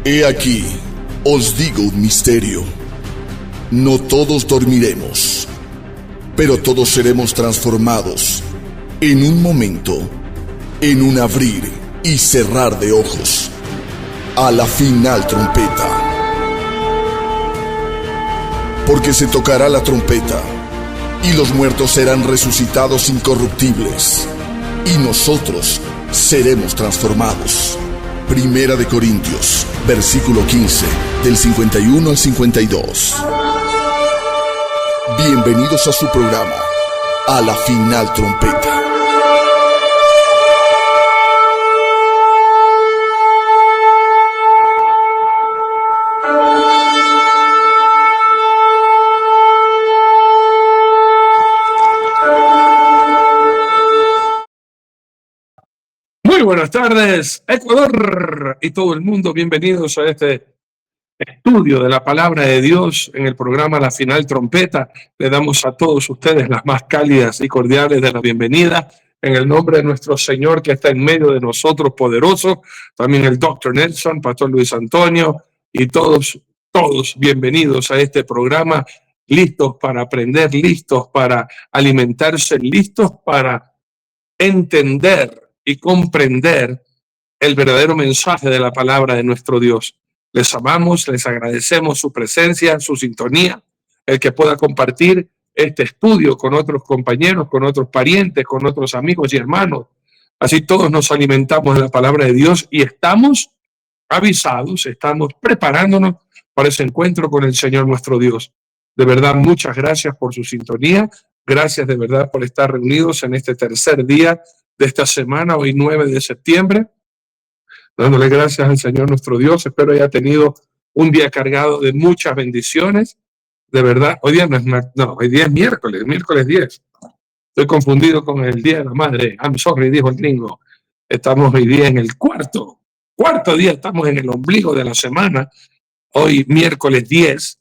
He aquí, os digo un misterio. No todos dormiremos, pero todos seremos transformados en un momento, en un abrir y cerrar de ojos, a la final trompeta. Porque se tocará la trompeta, y los muertos serán resucitados incorruptibles, y nosotros seremos transformados. Primera de Corintios, versículo 15, del 51 al 52. Bienvenidos a su programa, A la Final Trompeta. Muy buenas tardes, Ecuador y todo el mundo. Bienvenidos a este estudio de la palabra de Dios en el programa La Final Trompeta. Le damos a todos ustedes las más cálidas y cordiales de la bienvenida en el nombre de nuestro Señor que está en medio de nosotros, poderoso. También el Dr. Nelson, Pastor Luis Antonio y todos bienvenidos a este programa, listos para aprender, listos para alimentarse, listos para entender y comprender el verdadero mensaje de la palabra de nuestro Dios. Les amamos, les agradecemos su presencia, su sintonía, el que pueda compartir este estudio con otros compañeros, con otros parientes, con otros amigos y hermanos. Así todos nos alimentamos de la palabra de Dios y estamos avisados, estamos preparándonos para ese encuentro con el Señor nuestro Dios. De verdad, muchas gracias por su sintonía. Gracias de verdad por estar reunidos en este tercer día de esta semana, hoy 9 de septiembre, dándole gracias al Señor nuestro Dios. Espero haya tenido un día cargado de muchas bendiciones. De verdad, hoy día hoy día es miércoles 10. Estoy confundido con el Día de la Madre. I'm sorry, dijo el gringo. Estamos hoy día en el cuarto día, estamos en el ombligo de la semana, hoy miércoles 10.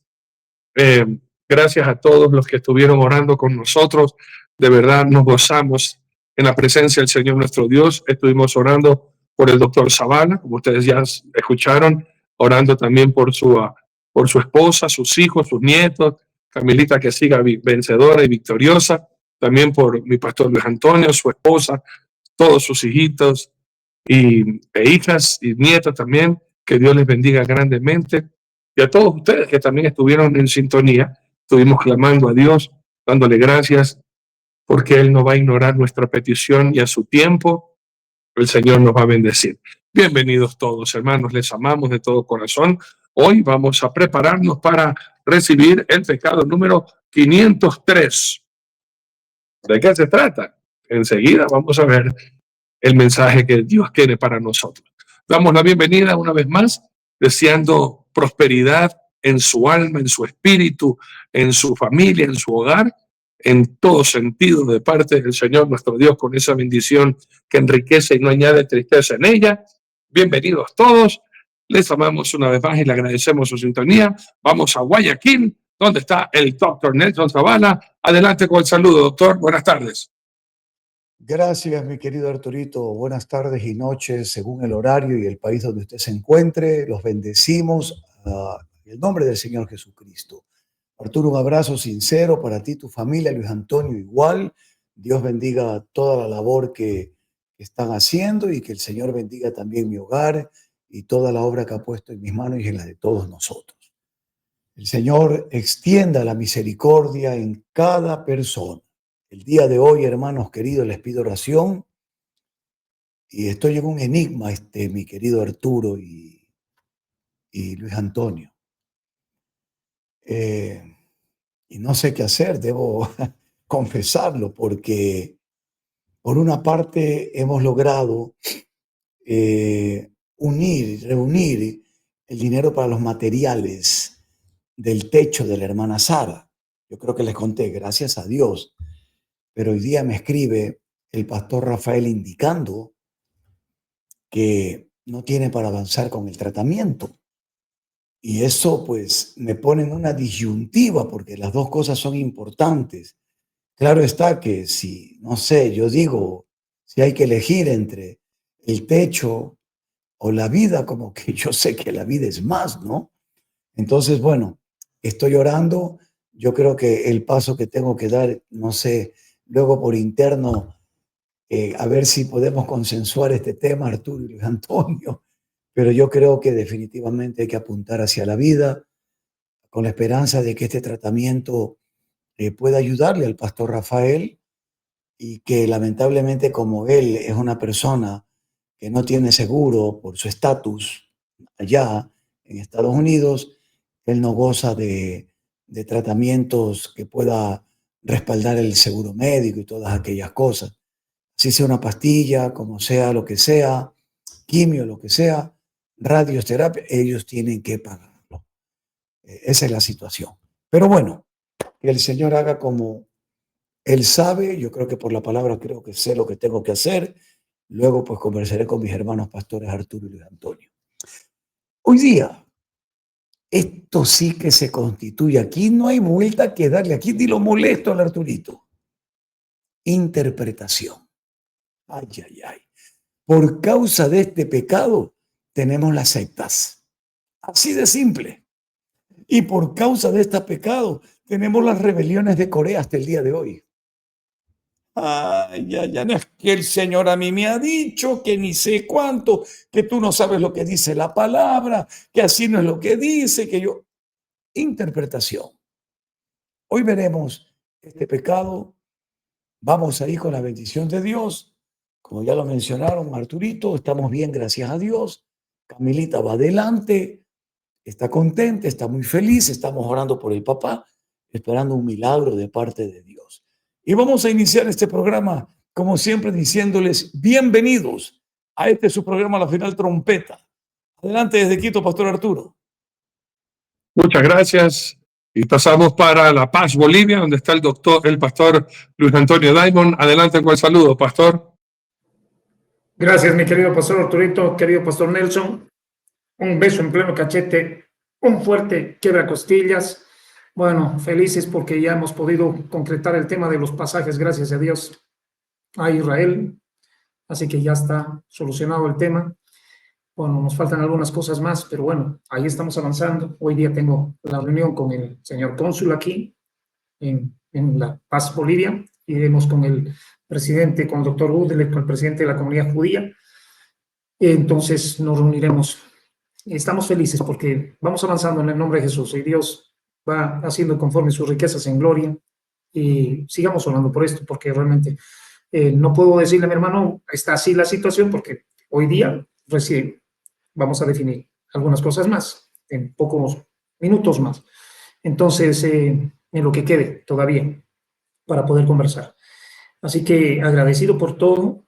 Gracias a todos los que estuvieron orando con nosotros. De verdad nos gozamos en la presencia del Señor nuestro Dios. Estuvimos orando por el doctor Zavala, como ustedes ya escucharon, orando también por su esposa, sus hijos, sus nietos, Camilita que siga vencedora y victoriosa, también por mi pastor Luis Antonio, su esposa, todos sus hijitos e hijas y nietos también, que Dios les bendiga grandemente. Y a todos ustedes que también estuvieron en sintonía, estuvimos clamando a Dios, dándole gracias, porque Él no va a ignorar nuestra petición y a su tiempo el Señor nos va a bendecir. Bienvenidos todos, hermanos, les amamos de todo corazón. Hoy vamos a prepararnos para recibir el pecado número 503. ¿De qué se trata? Enseguida vamos a ver el mensaje que Dios tiene para nosotros. Damos la bienvenida una vez más, deseando prosperidad en su alma, en su espíritu, en su familia, en su hogar, en todo sentido de parte del Señor nuestro Dios, con esa bendición que enriquece y no añade tristeza en ella. Bienvenidos todos, les amamos una vez más y le agradecemos su sintonía. Vamos a Guayaquil, donde está el doctor Nelson Zavala. Adelante con el saludo, doctor. Buenas tardes. Gracias, mi querido Arturito. Buenas tardes y noches, según el horario y el país donde usted se encuentre. Los bendecimos en el nombre del Señor Jesucristo. Arturo, un abrazo sincero para ti, tu familia, Luis Antonio igual. Dios bendiga toda la labor que están haciendo y que el Señor bendiga también mi hogar y toda la obra que ha puesto en mis manos y en la de todos nosotros. El Señor extienda la misericordia en cada persona. El día de hoy, hermanos queridos, les pido oración y estoy en un enigma, mi querido Arturo y Luis Antonio. Y no sé qué hacer, debo confesarlo, porque por una parte hemos logrado reunir el dinero para los materiales del techo de la hermana Sara. Yo creo que les conté, gracias a Dios. Pero hoy día me escribe el pastor Rafael indicando que no tiene para avanzar con el tratamiento. Y eso pues me pone en una disyuntiva porque las dos cosas son importantes. Claro está que si, no sé, yo digo, si hay que elegir entre el techo o la vida, como que yo sé que la vida es más, ¿no? Entonces, bueno, estoy orando. Yo creo que el paso que tengo que dar, no sé, luego por interno, a ver si podemos consensuar este tema, Arturo y Luis Antonio, pero yo creo que definitivamente hay que apuntar hacia la vida con la esperanza de que este tratamiento pueda ayudarle al pastor Rafael y que lamentablemente como él es una persona que no tiene seguro por su estatus allá en Estados Unidos, él no goza de tratamientos que pueda respaldar el seguro médico y todas aquellas cosas. Si sea una pastilla, como sea, lo que sea, quimio, lo que sea, radioterapia, ellos tienen que pagarlo. Esa es la situación. Pero bueno, que el Señor haga como Él sabe. Yo creo que por la palabra creo que sé lo que tengo que hacer. Luego pues conversaré con mis hermanos pastores Arturo y Luis Antonio. Hoy día, esto sí que se constituye. Aquí no hay vuelta que darle. Aquí ni lo molesto al Arturito. Interpretación. Ay, ay, ay. Por causa de este pecado tenemos las sectas. Así de simple. Y por causa de este pecado tenemos las rebeliones de Corea hasta el día de hoy. Ay, ya, ya, no es que el Señor a mí me ha dicho que ni sé cuánto, que tú no sabes lo que dice la palabra, que así no es lo que dice, que yo... Interpretación. Hoy veremos este pecado. Vamos a ir con la bendición de Dios. Como ya lo mencionaron, Arturito, estamos bien, gracias a Dios. Camilita va adelante, está contenta, está muy feliz. Estamos orando por el papá, esperando un milagro de parte de Dios. Y vamos a iniciar este programa, como siempre, diciéndoles bienvenidos a este su programa, La Final Trompeta. Adelante desde Quito, Pastor Arturo. Muchas gracias. Y pasamos para La Paz, Bolivia, donde está el pastor Luis Antonio Diamond. Adelante con el saludo, pastor. Gracias, mi querido pastor Arturito, querido pastor Nelson. Un beso en pleno cachete, un fuerte quiebracostillas. Bueno, felices porque ya hemos podido concretar el tema de los pasajes, gracias a Dios, a Israel. Así que ya está solucionado el tema. Bueno, nos faltan algunas cosas más, pero bueno, ahí estamos avanzando. Hoy día tengo la reunión con el señor cónsul aquí en La Paz, Bolivia. Iremos con el presidente, con el doctor Udele, con el presidente de la comunidad judía. Entonces nos reuniremos. Estamos felices porque vamos avanzando en el nombre de Jesús y Dios va haciendo conforme sus riquezas en gloria. Y sigamos orando por esto, porque realmente no puedo decirle a mi hermano, está así la situación, porque hoy día recién vamos a definir algunas cosas más, en pocos minutos más. Entonces, en lo que quede todavía para poder conversar. Así que agradecido por todo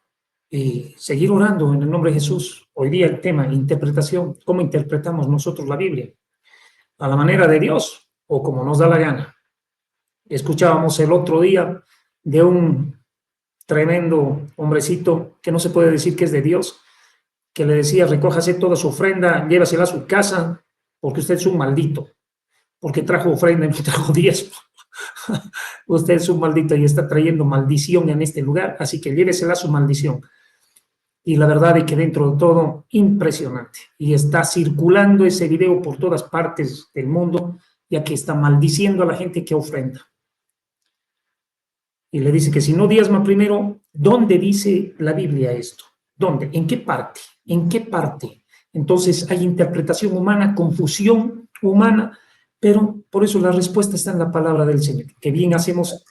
y seguir orando en el nombre de Jesús. Hoy día el tema, interpretación, cómo interpretamos nosotros la Biblia, a la manera de Dios o como nos da la gana. Escuchábamos el otro día de un tremendo hombrecito que no se puede decir que es de Dios, que le decía, recójase toda su ofrenda, llévasela a su casa, porque usted es un maldito, porque trajo ofrenda y no trajo diezmo. Usted es un maldito y está trayendo maldición en este lugar, así que llévesela su maldición. Y la verdad es que dentro de todo, impresionante. Y está circulando ese video por todas partes del mundo, ya que está maldiciendo a la gente que ofrenda. Y le dice que si no diezma primero, ¿dónde dice la Biblia esto? ¿Dónde? ¿En qué parte? ¿En qué parte? Entonces hay interpretación humana, confusión humana, pero por eso la respuesta está en la palabra del Señor, que bien hacemos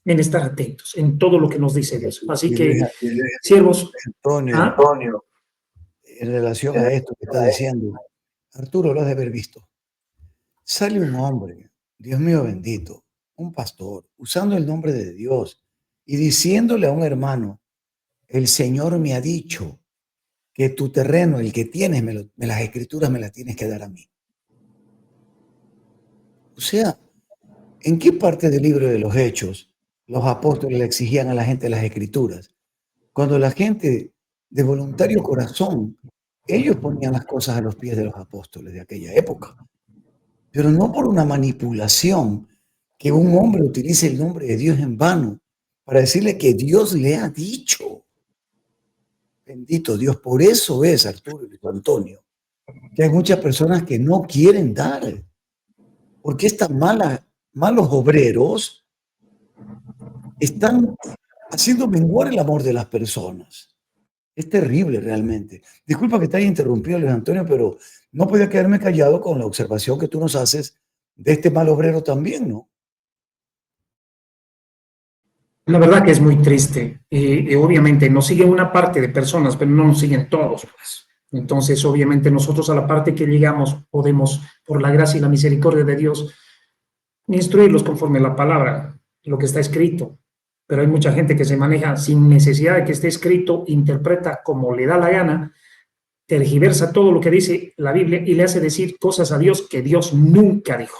en estar atentos en todo lo que nos dice Dios. Así que, siervos... Antonio, en relación a esto que está diciendo, Arturo lo has de haber visto. Sale un hombre, Dios mío bendito, un pastor, usando el nombre de Dios y diciéndole a un hermano, el Señor me ha dicho que tu terreno, el que tienes, las escrituras me las tienes que dar a mí. O sea, ¿en qué parte del libro de los Hechos los apóstoles le exigían a la gente las escrituras? Cuando la gente de voluntario corazón, ellos ponían las cosas a los pies de los apóstoles de aquella época, pero no por una manipulación, que un hombre utilice el nombre de Dios en vano para decirle que Dios le ha dicho. Bendito Dios. Por eso es, Arturo y Antonio, que hay muchas personas que no quieren dar. Porque estas malos obreros están haciendo menguar el amor de las personas. Es terrible realmente. Disculpa que te haya interrumpido, Luis Antonio, pero no podía quedarme callado con la observación que tú nos haces de este mal obrero también, ¿no? La verdad que es muy triste. Obviamente nos siguen una parte de personas, pero no nos siguen todos, pues. Entonces, obviamente nosotros a la parte que llegamos podemos, por la gracia y la misericordia de Dios, instruirlos conforme a la palabra, lo que está escrito. Pero hay mucha gente que se maneja sin necesidad de que esté escrito, interpreta como le da la gana, tergiversa todo lo que dice la Biblia y le hace decir cosas a Dios que Dios nunca dijo.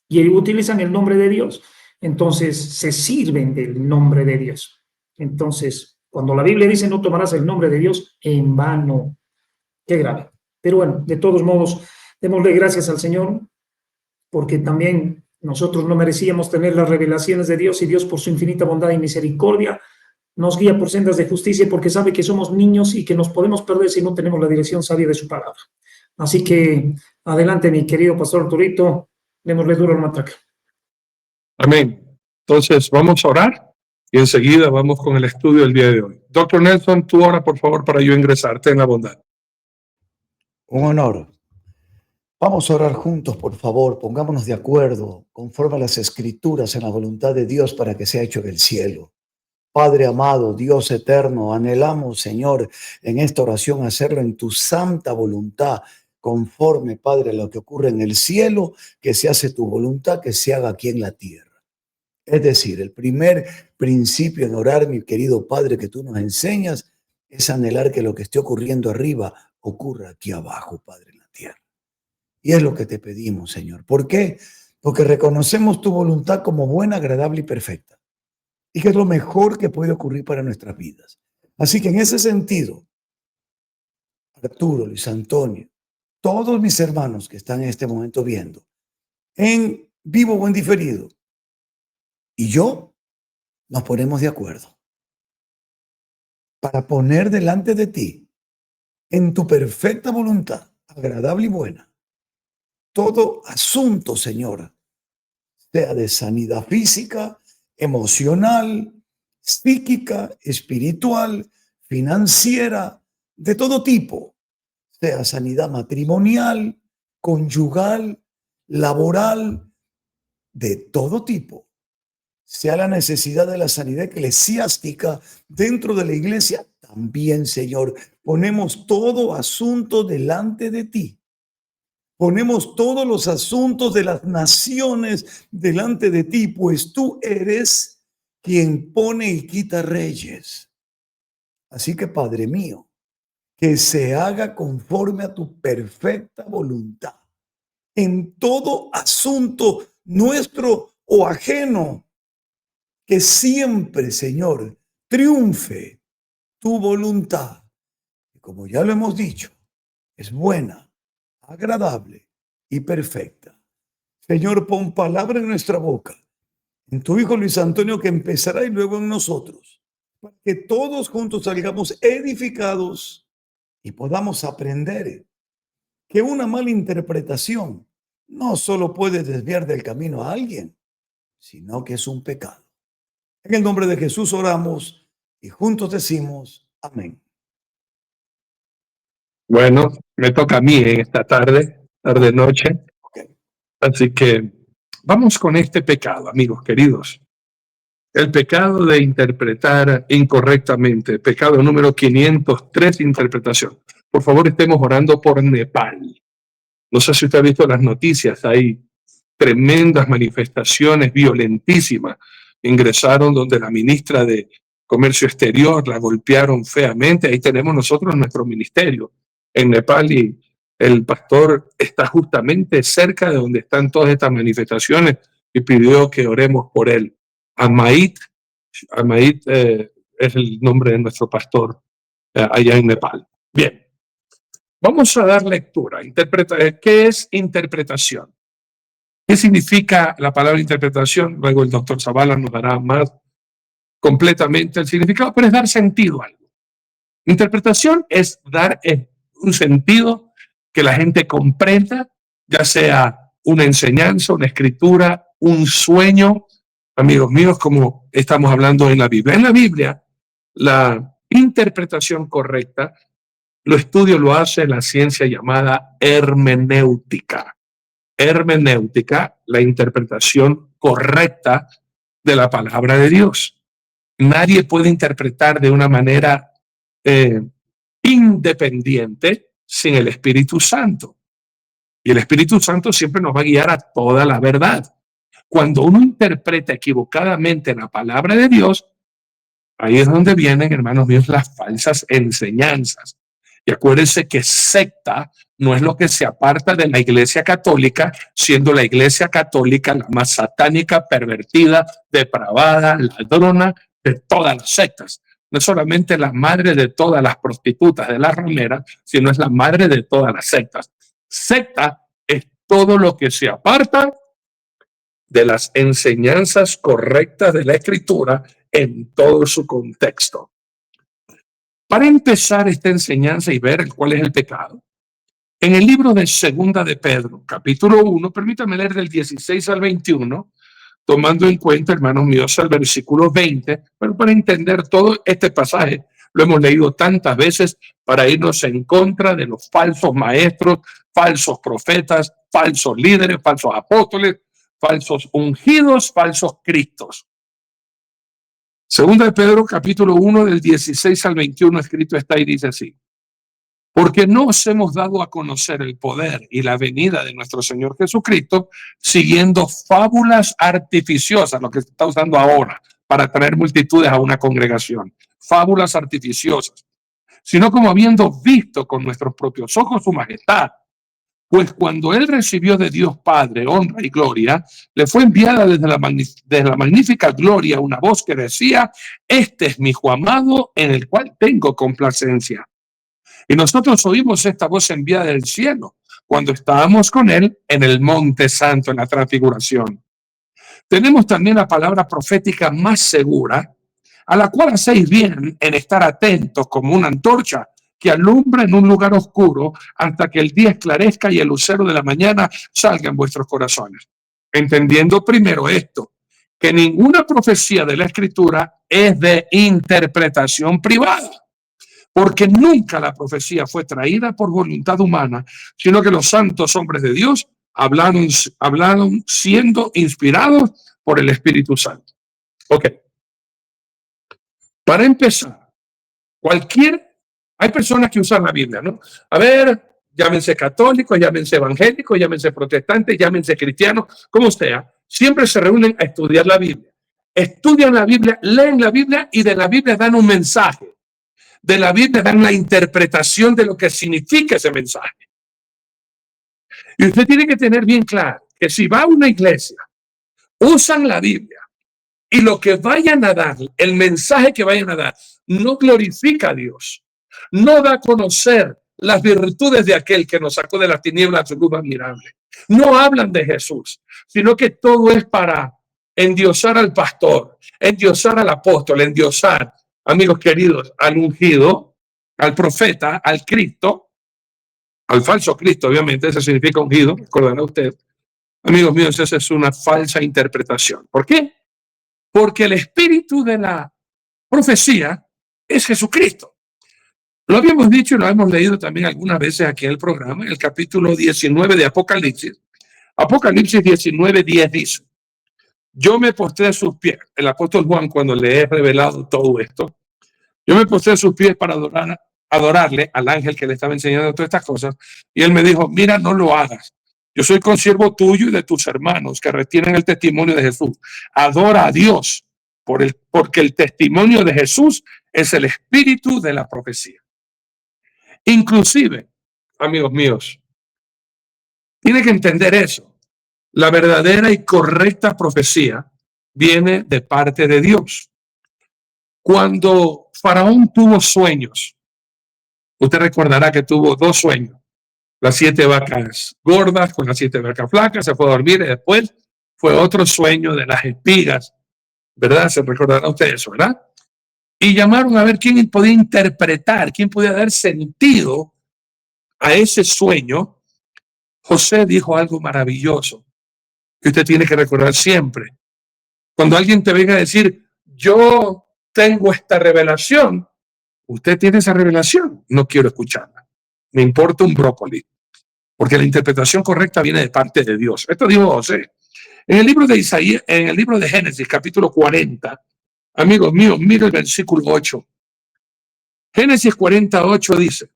Y utilizan el nombre de Dios. Entonces se sirven del nombre de Dios. Entonces, cuando la Biblia dice no tomarás el nombre de Dios en vano, qué grave. Pero bueno, de todos modos, démosle gracias al Señor, porque también nosotros no merecíamos tener las revelaciones de Dios, y Dios por su infinita bondad y misericordia nos guía por sendas de justicia, porque sabe que somos niños y que nos podemos perder si no tenemos la dirección sabia de su palabra. Así que adelante, mi querido pastor Arturito, démosle duro al matraca. Amén. Entonces vamos a orar y enseguida vamos con el estudio del día de hoy. Doctor Nelson, tú ora por favor para yo ingresarte en la bondad. Un honor. Vamos a orar juntos, por favor. Pongámonos de acuerdo conforme a las Escrituras en la voluntad de Dios para que sea hecho en el cielo. Padre amado, Dios eterno, anhelamos, Señor, en esta oración hacerlo en tu santa voluntad, conforme, Padre, a lo que ocurre en el cielo, que se hace tu voluntad, que se haga aquí en la tierra. Es decir, el primer principio en orar, mi querido Padre, que tú nos enseñas, es anhelar que lo que esté ocurriendo arriba ocurra aquí abajo, Padre, en la tierra. Y es lo que te pedimos, Señor. ¿Por qué? Porque reconocemos tu voluntad como buena, agradable y perfecta. Y que es lo mejor que puede ocurrir para nuestras vidas. Así que en ese sentido, Arturo, Luis Antonio, todos mis hermanos que están en este momento viendo, en vivo o en diferido, y yo, nos ponemos de acuerdo para poner delante de ti, en tu perfecta voluntad, agradable y buena, todo asunto, Señor, sea de sanidad física, emocional, psíquica, espiritual, financiera, de todo tipo, sea sanidad matrimonial, conyugal, laboral, de todo tipo, sea la necesidad de la sanidad eclesiástica dentro de la iglesia, también, Señor, ponemos todo asunto delante de ti. Ponemos todos los asuntos de las naciones delante de ti, pues tú eres quien pone y quita reyes. Así que, Padre mío, que se haga conforme a tu perfecta voluntad en todo asunto nuestro o ajeno, que siempre, Señor, triunfe tu voluntad. Y como ya lo hemos dicho, es buena, agradable y perfecta. Señor, pon palabra en nuestra boca, en tu Hijo Luis Antonio, que empezará, y luego en nosotros, para que todos juntos salgamos edificados y podamos aprender que una mala interpretación no solo puede desviar del camino a alguien, sino que es un pecado. En el nombre de Jesús oramos y juntos decimos amén. Bueno, me toca a mí en esta noche. Okay. Así que vamos con este pecado, amigos queridos. El pecado de interpretar incorrectamente. Pecado número 503, interpretación. Por favor, estemos orando por Nepal. No sé si usted ha visto las noticias, hay tremendas manifestaciones violentísimas. Ingresaron donde la ministra de Comercio Exterior, la golpearon feamente. Ahí tenemos nosotros nuestro ministerio en Nepal, y el pastor está justamente cerca de donde están todas estas manifestaciones y pidió que oremos por él. Amit es el nombre de nuestro pastor allá en Nepal. Bien, vamos a dar lectura. ¿Qué es interpretación? ¿Qué significa la palabra interpretación? Luego el doctor Zavala nos dará más completamente el significado, pero es dar sentido a algo. Interpretación es dar un sentido que la gente comprenda, ya sea una enseñanza, una escritura, un sueño, amigos míos, como estamos hablando en la Biblia. En la Biblia, la interpretación correcta, lo hace la ciencia llamada hermenéutica. Hermenéutica, la interpretación correcta de la palabra de Dios. Nadie puede interpretar de una manera independiente sin el Espíritu Santo. Y el Espíritu Santo siempre nos va a guiar a toda la verdad. Cuando uno interpreta equivocadamente la palabra de Dios, ahí es donde vienen, hermanos míos, las falsas enseñanzas. Y acuérdense que secta no es lo que se aparta de la Iglesia Católica, siendo la Iglesia Católica la más satánica, pervertida, depravada, ladrona de todas las sectas. No es solamente la madre de todas las prostitutas de la ramera, sino es la madre de todas las sectas. Secta es todo lo que se aparta de las enseñanzas correctas de la Escritura en todo su contexto. Para empezar esta enseñanza y ver cuál es el pecado, en el libro de Segunda de Pedro, capítulo 1, permítame leer del 16 al 21, tomando en cuenta, hermanos míos, el versículo 20, pero para entender todo este pasaje, lo hemos leído tantas veces para irnos en contra de los falsos maestros, falsos profetas, falsos líderes, falsos apóstoles, falsos ungidos, falsos cristos. Segunda de Pedro, capítulo 1, del 16 al 21, escrito está y dice así: porque no os hemos dado a conocer el poder y la venida de nuestro Señor Jesucristo siguiendo fábulas artificiosas, lo que se está usando ahora para atraer multitudes a una congregación, fábulas artificiosas, sino como habiendo visto con nuestros propios ojos su majestad. Pues cuando él recibió de Dios Padre honra y gloria, le fue enviada desde la magnífica gloria una voz que decía: este es mi Hijo amado en el cual tengo complacencia. Y nosotros oímos esta voz enviada del cielo cuando estábamos con él en el monte santo, en la transfiguración. Tenemos también la palabra profética más segura, a la cual hacéis bien en estar atentos como una antorcha que alumbra en un lugar oscuro hasta que el día esclarezca y el lucero de la mañana salga en vuestros corazones. Entendiendo primero esto, que ninguna profecía de la Escritura es de interpretación privada, porque nunca la profecía fue traída por voluntad humana, sino que los santos hombres de Dios hablaron siendo inspirados por el Espíritu Santo. Ok. Para empezar, hay personas que usan la Biblia, ¿no? A ver, llámense católicos, llámense evangélicos, llámense protestantes, llámense cristianos, como sea, siempre se reúnen a estudiar la Biblia. Estudian la Biblia, leen la Biblia y de la Biblia dan un mensaje. De la Biblia dan la interpretación de lo que significa ese mensaje. Y usted tiene que tener bien claro que si va a una iglesia, usan la Biblia y lo que vayan a dar, el mensaje que vayan a dar, no glorifica a Dios, no da a conocer las virtudes de aquel que nos sacó de las tinieblas a su luz admirable. No hablan de Jesús, sino que todo es para endiosar al pastor, endiosar al apóstol, endiosar, amigos queridos, al ungido, al profeta, al Cristo, al falso Cristo, obviamente, ese significa ungido, recordará usted. Amigos míos, esa es una falsa interpretación. ¿Por qué? Porque el espíritu de la profecía es Jesucristo. Lo habíamos dicho y lo hemos leído también algunas veces aquí en el programa, en el capítulo 19 de Apocalipsis. Apocalipsis 19:10 dice: yo me postré a sus pies. El apóstol Juan, cuando le he revelado todo esto, yo me postré a sus pies para adorarle al ángel que le estaba enseñando todas estas cosas. Y él me dijo: mira, no lo hagas. Yo soy consiervo tuyo y de tus hermanos que retienen el testimonio de Jesús. Adora a Dios, porque el testimonio de Jesús es el espíritu de la profecía. Inclusive, amigos míos, tiene que entender eso. La verdadera y correcta profecía viene de parte de Dios. Cuando Faraón tuvo sueños, usted recordará que tuvo 2 sueños. Las 7 vacas gordas con las 7 vacas flacas, se fue a dormir y después fue otro sueño de las espigas, ¿verdad? Se recordará usted eso, ¿verdad? y llamaron a ver quién podía interpretar, quién podía dar sentido a ese sueño. José dijo algo maravilloso que usted tiene que recordar siempre. Cuando alguien te venga a decir, yo tengo esta revelación, usted tiene esa revelación, no quiero escucharla. Me importa un brócoli, porque la interpretación correcta viene de parte de Dios. Esto dijo José. En el libro de Isaías, en el libro de Génesis, capítulo 40, amigos míos, mire el versículo 8. Génesis 48 dice,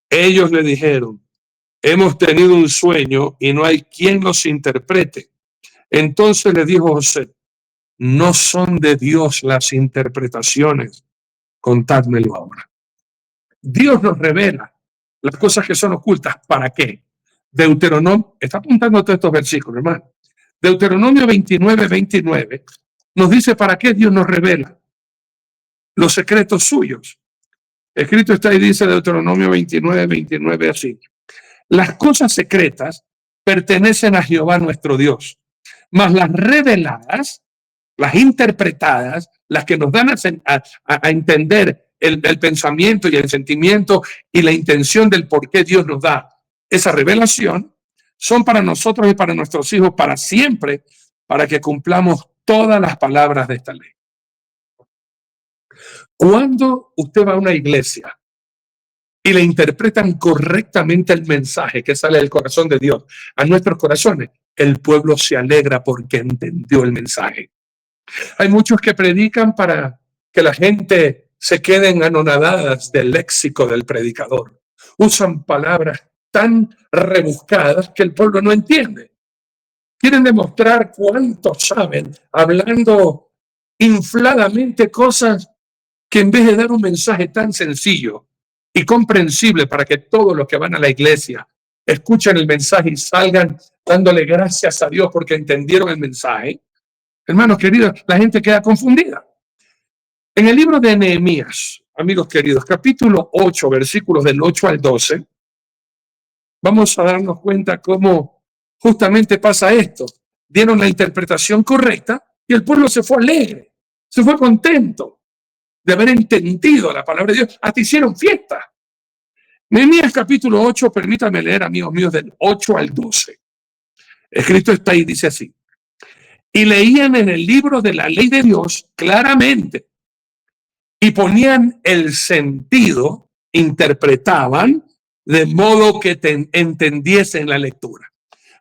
ellos le dijeron, hemos tenido un sueño y no hay quien los interprete. Entonces le dijo José, no son de Dios las interpretaciones, contádmelo ahora. Dios nos revela las cosas que son ocultas. ¿Para qué? Deuteronomio, está apuntando todos estos versículos, hermano. Deuteronomio 29:29 nos dice para qué Dios nos revela los secretos suyos. Escrito está y dice Deuteronomio 29:29 así. Las cosas secretas pertenecen a Jehová nuestro Dios, mas las reveladas, las interpretadas, las que nos dan a entender el pensamiento y el sentimiento y la intención del por qué Dios nos da esa revelación, son para nosotros y para nuestros hijos para siempre, para que cumplamos todas las palabras de esta ley. Cuando usted va a una iglesia y le interpretan correctamente el mensaje que sale del corazón de Dios a nuestros corazones, el pueblo se alegra porque entendió el mensaje. Hay muchos que predican para que la gente se queden anonadadas del léxico del predicador. Usan palabras tan rebuscadas que el pueblo no entiende. Quieren demostrar cuánto saben, hablando infladamente cosas que en vez de dar un mensaje tan sencillo y comprensible para que todos los que van a la iglesia escuchen el mensaje y salgan dándole gracias a Dios porque entendieron el mensaje, hermanos queridos, la gente queda confundida. En el libro de Nehemías, amigos queridos, capítulo 8, versículos del 8 al 12, vamos a darnos cuenta cómo justamente pasa esto. Dieron la interpretación correcta y el pueblo se fue alegre, se fue contento de haber entendido la palabra de Dios. Hasta hicieron fiesta. Nehemías capítulo 8, permítanme leer, amigos míos, del 8 al 12. Escrito está ahí, dice así. Y leían en el libro de la ley de Dios claramente y ponían el sentido, interpretaban de modo que entendiesen la lectura.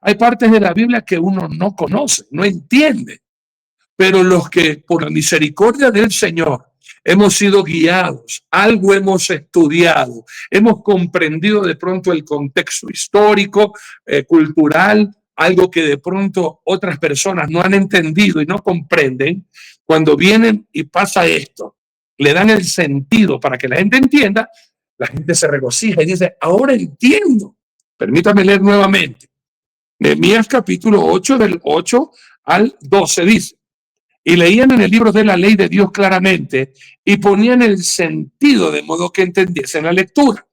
Hay partes de la Biblia que uno no conoce, no entiende, pero los que por la misericordia del Señor hemos sido guiados, algo hemos estudiado, hemos comprendido de pronto el contexto histórico, cultural, algo que de pronto otras personas no han entendido y no comprenden, cuando vienen y pasa esto, le dan el sentido para que la gente entienda, la gente se regocija y dice, ahora entiendo. Permítame leer nuevamente. Nehemías capítulo 8, del 8 al 12 dice, y leían en el libro de la ley de Dios claramente y ponían el sentido de modo que entendiesen la lectura.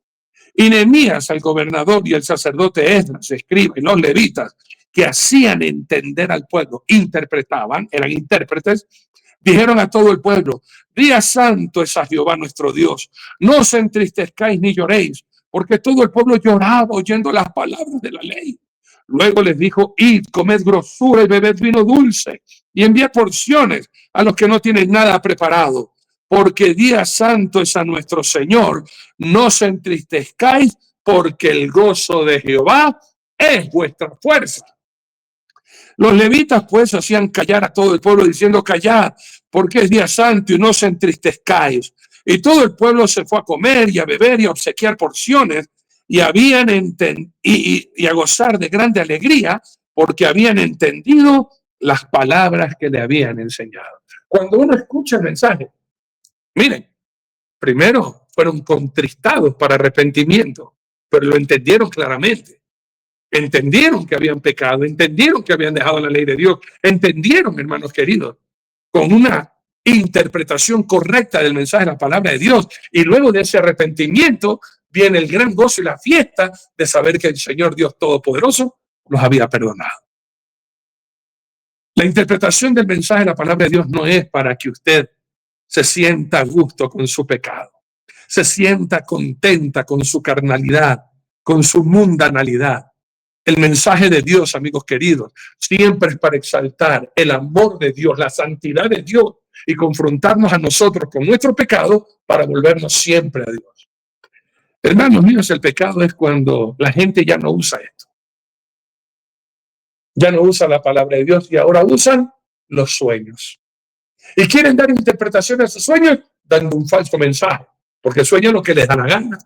Y Nehemías, el gobernador, y el sacerdote Esdras, escriba, y los levitas, que hacían entender al pueblo, interpretaban, eran intérpretes, dijeron a todo el pueblo, día santo es a Jehová nuestro Dios, no os entristezcáis ni lloréis, porque todo el pueblo lloraba oyendo las palabras de la ley. Luego les dijo, id, comed grosura y bebed vino dulce, y enviad porciones a los que no tienen nada preparado, porque día santo es a nuestro Señor. No os entristezcáis, porque el gozo de Jehová es vuestra fuerza. Los levitas pues hacían callar a todo el pueblo diciendo, callad, porque es día santo y no os entristezcáis. Y todo el pueblo se fue a comer y a beber y a obsequiar porciones y habían y a gozar de grande alegría porque habían entendido las palabras que le habían enseñado. Cuando uno escucha el mensaje, miren, primero fueron contristados para arrepentimiento, pero lo entendieron claramente. Entendieron que habían pecado, entendieron que habían dejado la ley de Dios, entendieron, hermanos queridos, con una interpretación correcta del mensaje de la palabra de Dios. Y luego de ese arrepentimiento viene el gran gozo y la fiesta de saber que el Señor Dios Todopoderoso los había perdonado. La interpretación del mensaje de la palabra de Dios no es para que usted se sienta a gusto con su pecado, se sienta contenta con su carnalidad, con su mundanalidad. El mensaje de Dios, amigos queridos, siempre es para exaltar el amor de Dios, la santidad de Dios y confrontarnos a nosotros con nuestro pecado para volvernos siempre a Dios. Hermanos míos, el pecado es cuando la gente ya no usa esto. Ya no usa la palabra de Dios y ahora usan los sueños. Y quieren dar interpretación a esos sueños dando un falso mensaje, porque sueñan lo que les da la gana.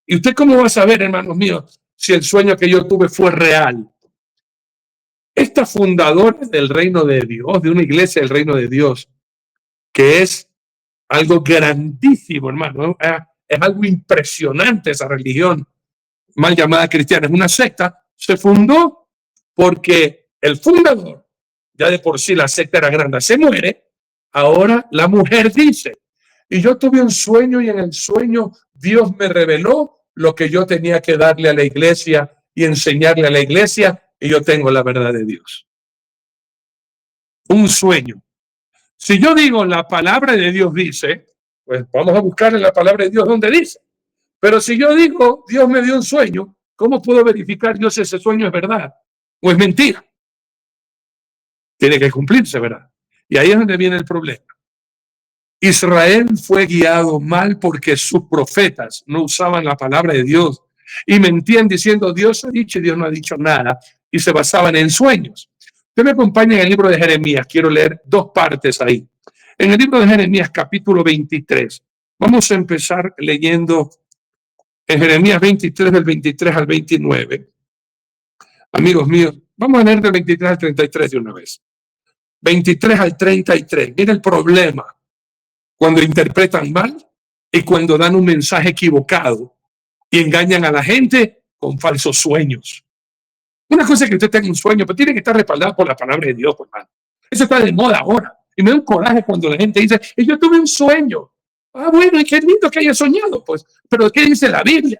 ¿Y usted cómo va a saber, hermanos míos, si el sueño que yo tuve fue real? Esta fundadora del reino de Dios, de una iglesia del reino de Dios, que es algo grandísimo, hermano, es algo impresionante esa religión mal llamada cristiana, es una secta, se fundó porque el fundador, ya de por sí la secta era grande, se muere. Ahora la mujer dice, y yo tuve un sueño y en el sueño Dios me reveló lo que yo tenía que darle a la iglesia y enseñarle a la iglesia, y yo tengo la verdad de Dios. Un sueño. Si yo digo la palabra de Dios dice, pues vamos a buscar en la palabra de Dios donde dice. Pero si yo digo Dios me dio un sueño, ¿cómo puedo verificar yo si ese sueño es verdad o es mentira? Tiene que cumplirse, ¿verdad? Y ahí es donde viene el problema. Israel fue guiado mal porque sus profetas no usaban la palabra de Dios y mentían diciendo Dios ha dicho y Dios no ha dicho nada, y se basaban en sueños. Usted me acompaña en el libro de Jeremías, quiero leer dos partes ahí. En el libro de Jeremías, capítulo 23, vamos a empezar leyendo en Jeremías 23, del 23 al 29. Amigos míos, vamos a leer del 23 al 33 de una vez. 23 al 33. Mira el problema cuando interpretan mal y cuando dan un mensaje equivocado y engañan a la gente con falsos sueños. Una cosa es que usted tenga un sueño, pero tiene que estar respaldado por la palabra de Dios, hermano. Eso está de moda ahora. Y me da un coraje cuando la gente dice, yo tuve un sueño. Ah, bueno, y qué lindo que haya soñado, pues. Pero ¿qué dice la Biblia?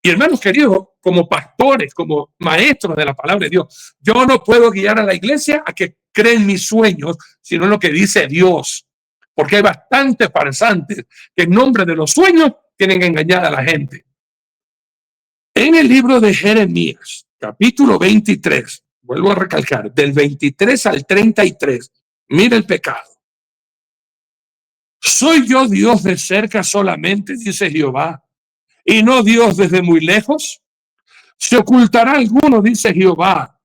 Y hermanos queridos, como pastores, como maestros de la palabra de Dios, yo no puedo guiar a la iglesia a que creen mis sueños, sino lo que dice Dios. Porque hay bastantes farsantes que en nombre de los sueños tienen engañada a la gente. En el libro de Jeremías, capítulo 23, vuelvo a recalcar, del 23 al 33, mira el pecado. ¿Soy yo Dios de cerca solamente, dice Jehová, y no Dios desde muy lejos? ¿Se ocultará alguno, dice Jehová,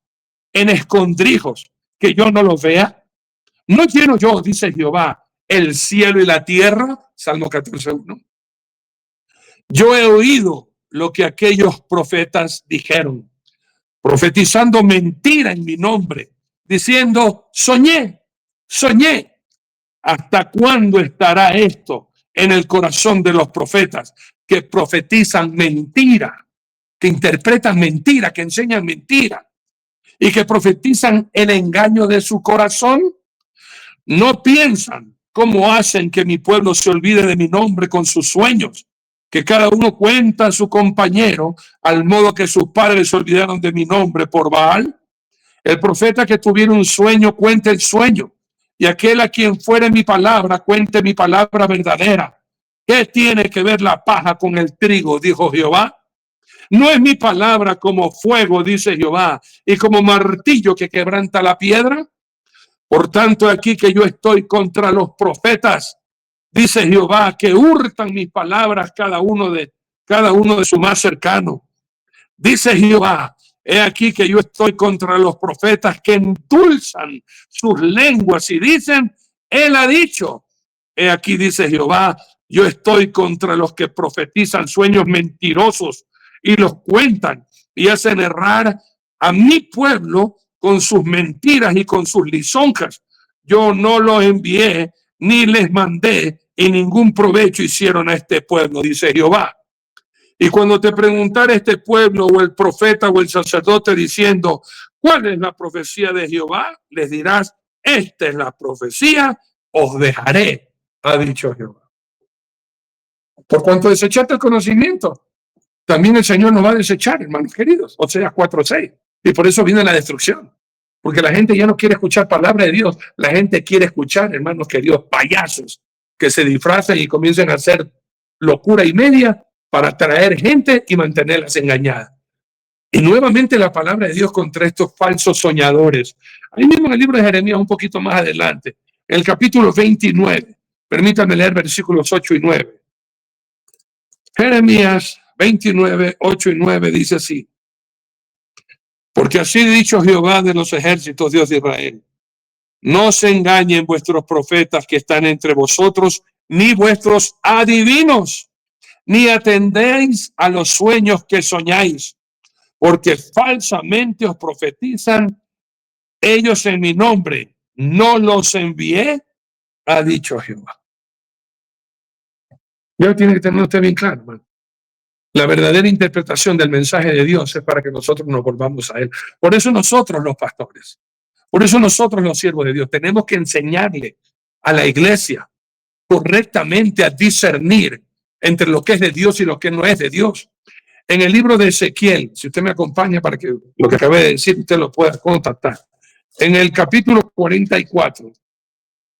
en escondrijos que yo no lo vea? ¿No lleno yo, dice Jehová, el cielo y la tierra? Salmo 14:1. Yo he oído lo que aquellos profetas dijeron, profetizando mentira en mi nombre, diciendo, soñé. ¿Hasta cuándo estará esto en el corazón de los profetas que profetizan mentira, que interpretan mentira, que enseñan mentira y que profetizan el engaño de su corazón? No piensan cómo hacen que mi pueblo se olvide de mi nombre con sus sueños, que cada uno cuenta a su compañero, al modo que sus padres se olvidaron de mi nombre por Baal. El profeta que tuviera un sueño cuente el sueño, y aquel a quien fuere mi palabra cuente mi palabra verdadera. ¿Qué tiene que ver la paja con el trigo? Dijo Jehová. ¿No es mi palabra como fuego, dice Jehová, y como martillo que quebranta la piedra? Por tanto, aquí que yo estoy contra los profetas, dice Jehová, que hurtan mis palabras cada uno de su más cercano. Dice Jehová, he aquí que yo estoy contra los profetas que endulzan sus lenguas y dicen, él ha dicho. He aquí, dice Jehová, yo estoy contra los que profetizan sueños mentirosos y los cuentan y hacen errar a mi pueblo con sus mentiras y con sus lisonjas. Yo no los envié ni les mandé, y ningún provecho hicieron a este pueblo, dice Jehová. Y cuando te preguntara este pueblo o el profeta o el sacerdote diciendo, ¿cuál es la profecía de Jehová? Les dirás, esta es la profecía, os dejaré, ha dicho Jehová. Por cuanto desechaste el conocimiento, también el Señor nos va a desechar, hermanos queridos. Oseas 4:6. Y por eso viene la destrucción. porque la gente ya no quiere escuchar palabra de Dios. La gente quiere escuchar, hermanos queridos, payasos que se disfrazan y comiencen a hacer locura y media para atraer gente y mantenerlas engañadas. Y nuevamente la palabra de Dios contra estos falsos soñadores. Ahí mismo en el libro de Jeremías, un poquito más adelante, en el capítulo 29, permítanme leer versículos 8 y 9. Jeremías 29, 8 y 9 dice así: porque así ha dicho Jehová de los ejércitos, Dios de Israel: no se engañen vuestros profetas que están entre vosotros, ni vuestros adivinos, ni atendéis a los sueños que soñáis, porque falsamente os profetizan ellos en mi nombre. No los envié, ha dicho Jehová. Ya tiene que tener usted bien claro, hermano. La verdadera interpretación del mensaje de Dios es para que nosotros nos volvamos a Él. Por eso nosotros los pastores, por eso nosotros los siervos de Dios, tenemos que enseñarle a la iglesia correctamente a discernir entre lo que es de Dios y lo que no es de Dios. En el libro de Ezequiel, si usted me acompaña para que lo que acabé de decir usted lo pueda contactar. En el capítulo 44,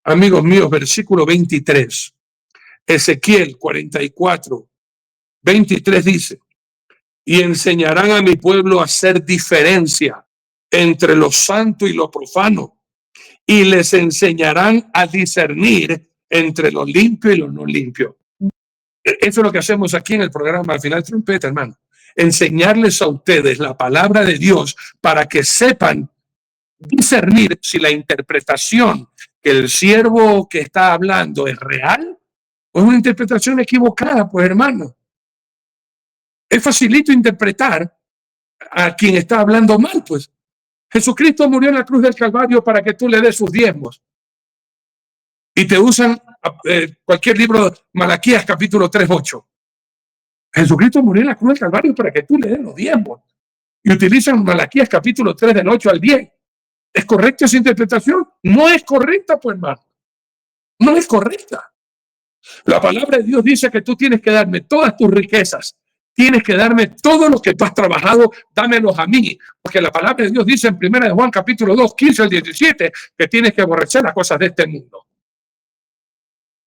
amigos míos, versículo 23. Ezequiel 44, 23 dice: y enseñarán a mi pueblo a hacer diferencia entre lo santo y lo profano, y les enseñarán a discernir entre lo limpio y lo no limpio. Eso es lo que hacemos aquí en el programa Al Final Trompeta, hermano. Enseñarles a ustedes la palabra de Dios para que sepan discernir si la interpretación que el siervo que está hablando es real o es una interpretación equivocada, pues, hermano. Es facilito interpretar a quien está hablando mal, pues. Jesucristo murió en la cruz del Calvario para que tú le des sus diezmos. Y te usan cualquier libro, Malaquías capítulo 3, 8. Jesucristo murió en la cruz del Calvario para que tú le des los diezmos. Y utilizan Malaquías capítulo 3 del 8 al 10. ¿Es correcta esa interpretación? No es correcta, pues, hermano. No es correcta. La palabra de Dios dice que tú tienes que darme todas tus riquezas. Tienes que darme todo lo que tú has trabajado, dámelos a mí. Porque la palabra de Dios dice en 1 de Juan capítulo 2, 15 al 17, que tienes que aborrecer las cosas de este mundo.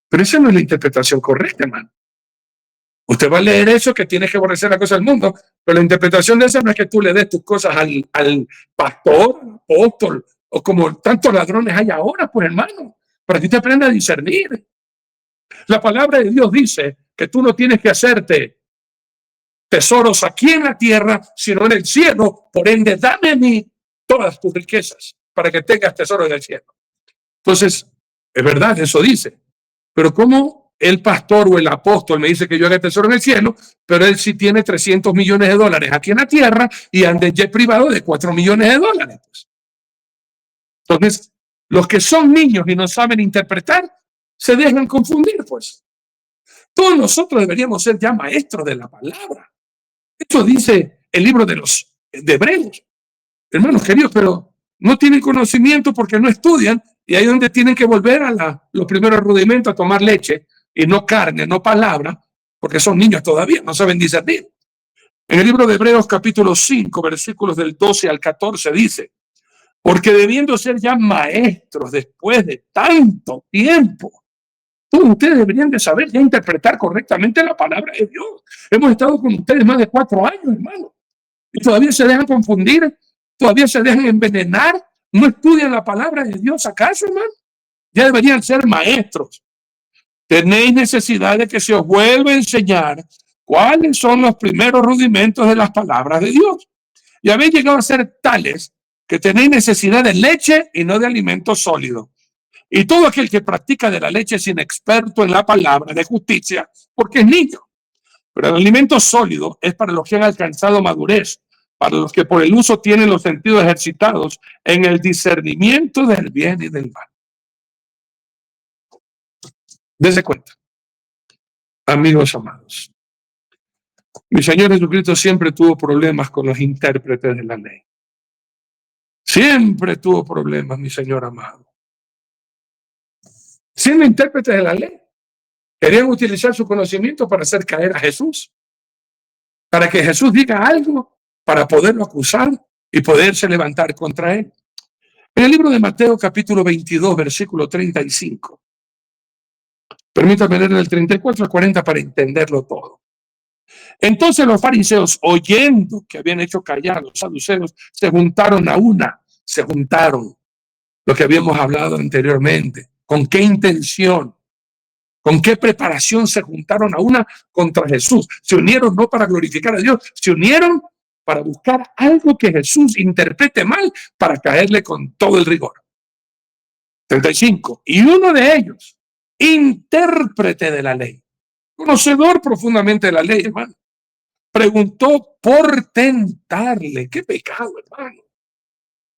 Pero esa no es la interpretación correcta, hermano. Usted va a leer eso, que tienes que aborrecer las cosas del mundo, pero la interpretación de esa no es que tú le des tus cosas al pastor, al apóstol, o como tantos ladrones hay ahora, pues, hermano, para que te aprenda a discernir. La palabra de Dios dice que tú no tienes que hacerte tesoros aquí en la tierra, sino en el cielo. Por ende, dame a mí todas tus riquezas para que tengas tesoros en el cielo. Entonces, es verdad, eso dice. Pero ¿cómo el pastor o el apóstol me dice que yo haga tesoro en el cielo, pero él sí tiene 300 millones de dólares aquí en la tierra y anda en jet privado de 4 millones de dólares? Pues. Entonces, los que son niños y no saben interpretar, se dejan confundir, pues. Todos nosotros deberíamos ser ya maestros de la palabra. Esto dice el libro de Hebreos. Hermanos queridos, pero no tienen conocimiento porque no estudian, y ahí es donde tienen que volver a los primeros rudimentos, a tomar leche y no carne, no palabra, porque son niños todavía, no saben discernir. En el libro de Hebreos capítulo 5, versículos del 12 al 14 dice: porque debiendo ser ya maestros después de tanto tiempo, todos ustedes deberían de saber ya interpretar correctamente la palabra de Dios. Hemos estado con ustedes más de 4 años, hermano, y todavía se dejan confundir, todavía se dejan envenenar, no estudian la palabra de Dios. ¿Acaso, hermano? Ya deberían ser maestros. Tenéis necesidad de que se os vuelva a enseñar cuáles son los primeros rudimentos de las palabras de Dios. Y habéis llegado a ser tales que tenéis necesidad de leche y no de alimento sólido. Y todo aquel que practica de la leche es inexperto en la palabra de justicia, porque es niño. Pero el alimento sólido es para los que han alcanzado madurez, para los que por el uso tienen los sentidos ejercitados en el discernimiento del bien y del mal. Dese cuenta, amigos amados. Mi Señor Jesucristo siempre tuvo problemas con los intérpretes de la ley. Siempre tuvo problemas, mi Señor amado. Siendo intérpretes de la ley, querían utilizar su conocimiento para hacer caer a Jesús, para que Jesús diga algo, para poderlo acusar y poderse levantar contra él. En el libro de Mateo, capítulo 22, versículo 35. Permítame leer del 34 al 40 para entenderlo todo. Entonces los fariseos, oyendo que habían hecho callar a los saduceos, se juntaron, lo que habíamos hablado anteriormente. ¿Con qué intención? ¿Con qué preparación se juntaron a una contra Jesús? Se unieron no para glorificar a Dios, se unieron para buscar algo que Jesús interprete mal para caerle con todo el rigor. 35. Y uno de ellos, intérprete de la ley, conocedor profundamente de la ley, hermano, preguntó por tentarle. Qué pecado, hermano.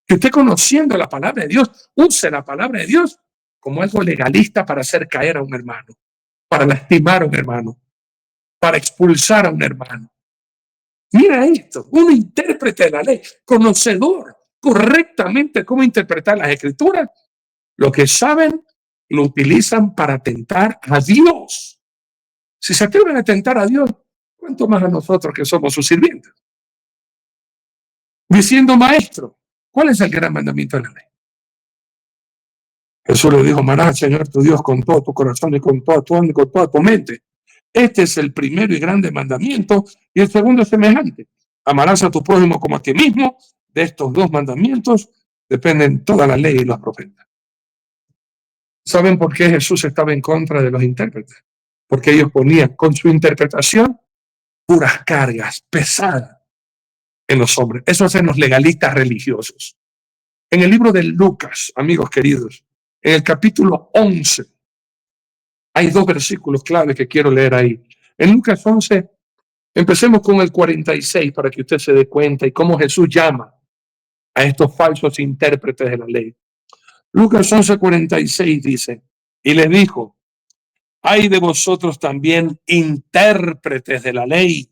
Que usted, conociendo la palabra de Dios, use la palabra de Dios como algo legalista para hacer caer a un hermano, para lastimar a un hermano, para expulsar a un hermano. Mira esto, un intérprete de la ley, conocedor correctamente cómo interpretar las escrituras. Lo que saben lo utilizan para tentar a Dios. Si se atreven a tentar a Dios, ¿cuánto más a nosotros que somos sus sirvientes? Diciendo, maestro, ¿cuál es el gran mandamiento de la ley? Jesús le dijo, amarás al Señor tu Dios con todo tu corazón y con toda tu alma y con toda tu mente. Este es el primero y grande mandamiento, y el segundo es semejante. Amarás a tu prójimo como a ti mismo. De estos dos mandamientos dependen toda la ley y los profetas. ¿Saben por qué Jesús estaba en contra de los intérpretes? Porque ellos ponían con su interpretación puras cargas pesadas en los hombres. Eso hacen los legalistas religiosos. En el libro de Lucas, amigos queridos, en el capítulo 11, hay dos versículos claves que quiero leer ahí. En Lucas 11, empecemos con el 46 para que usted se dé cuenta y cómo Jesús llama a estos falsos intérpretes de la ley. Lucas 11:46 dice, y les dijo, ay de vosotros también, intérpretes de la ley,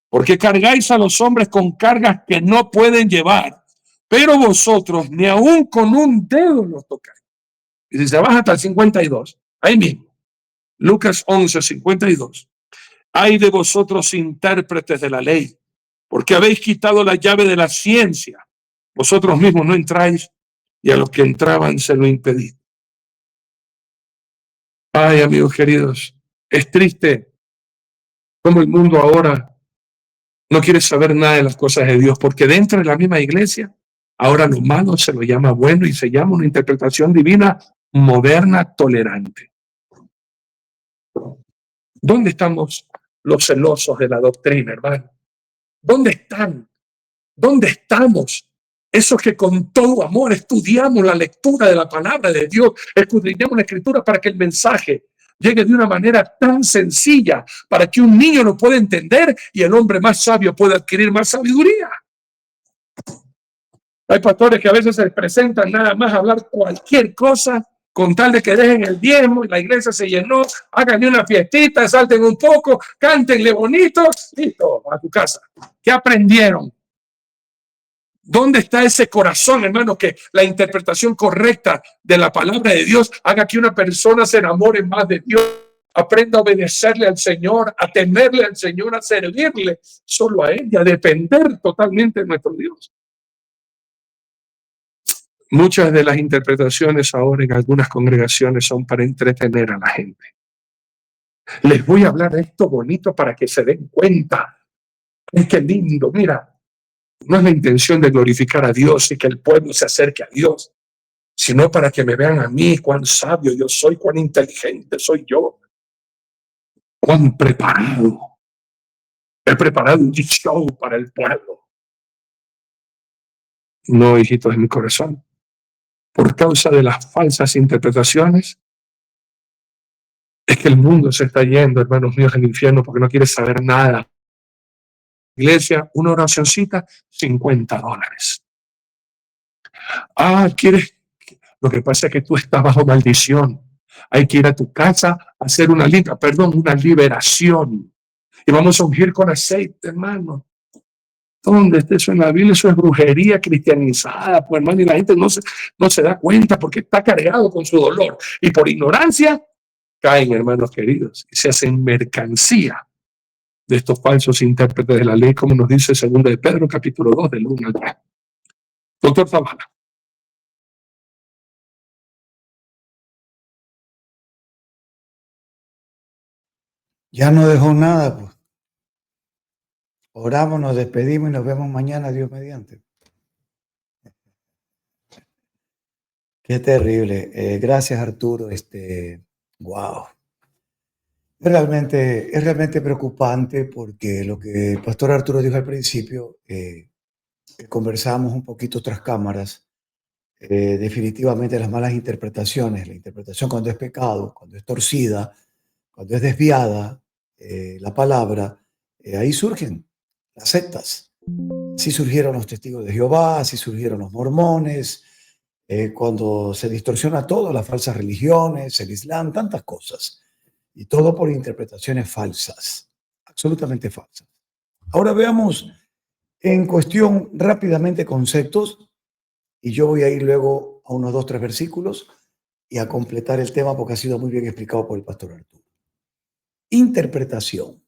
porque cargáis a los hombres con cargas que no pueden llevar, pero vosotros ni aún con un dedo los tocáis. Y si se baja hasta el 52, ahí mismo, Lucas 11:52, ay de vosotros, intérpretes de la ley, porque habéis quitado la llave de la ciencia. Vosotros mismos no entráis, y a los que entraban se lo impedís. Ay, amigos queridos, es triste cómo el mundo ahora no quiere saber nada de las cosas de Dios, porque dentro de la misma iglesia, ahora lo malo se lo llama bueno y se llama una interpretación divina moderna, tolerante. ¿Dónde estamos los celosos de la doctrina, hermano? ¿Dónde están? ¿Dónde estamos? Esos que con todo amor estudiamos la lectura de la palabra de Dios, escudriñamos la escritura para que el mensaje llegue de una manera tan sencilla para que un niño lo pueda entender y el hombre más sabio pueda adquirir más sabiduría. Hay pastores que a veces se presentan nada más a hablar cualquier cosa con tal de que dejen el diezmo y la iglesia se llenó, háganle una fiestita, salten un poco, cántenle bonito, listo, a tu casa. ¿Qué aprendieron? ¿Dónde está ese corazón, hermano, que la interpretación correcta de la palabra de Dios haga que una persona se enamore más de Dios, aprenda a obedecerle al Señor, a temerle al Señor, a servirle solo a Él y a depender totalmente de nuestro Dios? Muchas de las interpretaciones ahora en algunas congregaciones son para entretener a la gente. Les voy a hablar de esto bonito para que se den cuenta. Es que lindo, mira. No es la intención de glorificar a Dios y que el pueblo se acerque a Dios, sino para que me vean a mí, cuán sabio yo soy, cuán inteligente soy yo, cuán preparado. He preparado un show para el pueblo. No, hijitos de mi corazón. Por causa de las falsas interpretaciones, es que el mundo se está yendo, hermanos míos, al infierno porque no quiere saber nada. Iglesia, una oracioncita, $50. ¿Quieres? Lo que pasa es que tú estás bajo maldición. Hay que ir a tu casa a hacer una liberación. Y vamos a ungir con aceite, hermano. ¿Dónde está eso en la Biblia? Eso es brujería cristianizada, pues, hermano, y la gente no se da cuenta porque está cargado con su dolor. Y por ignorancia caen, hermanos queridos, y se hacen mercancía de estos falsos intérpretes de la ley, como nos dice 2 de Pedro, capítulo 2, del 1 al 3. Doctor Zavala. Ya no dejó nada, pues. Oramos, nos despedimos y nos vemos mañana, Dios mediante. Qué terrible. Gracias, Arturo. Wow. Es realmente preocupante porque lo que el pastor Arturo dijo al principio, que conversábamos un poquito tras cámaras, definitivamente las malas interpretaciones, la interpretación cuando es pecado, cuando es torcida, cuando es desviada, la palabra, ahí surgen las sectas. Así surgieron los testigos de Jehová, así surgieron los mormones, cuando se distorsiona todo, las falsas religiones, el Islam, tantas cosas. Y todo por interpretaciones falsas, absolutamente falsas. Ahora veamos en cuestión rápidamente conceptos, y yo voy a ir luego a unos 2, 3 versículos y a completar el tema porque ha sido muy bien explicado por el pastor Arturo. Interpretación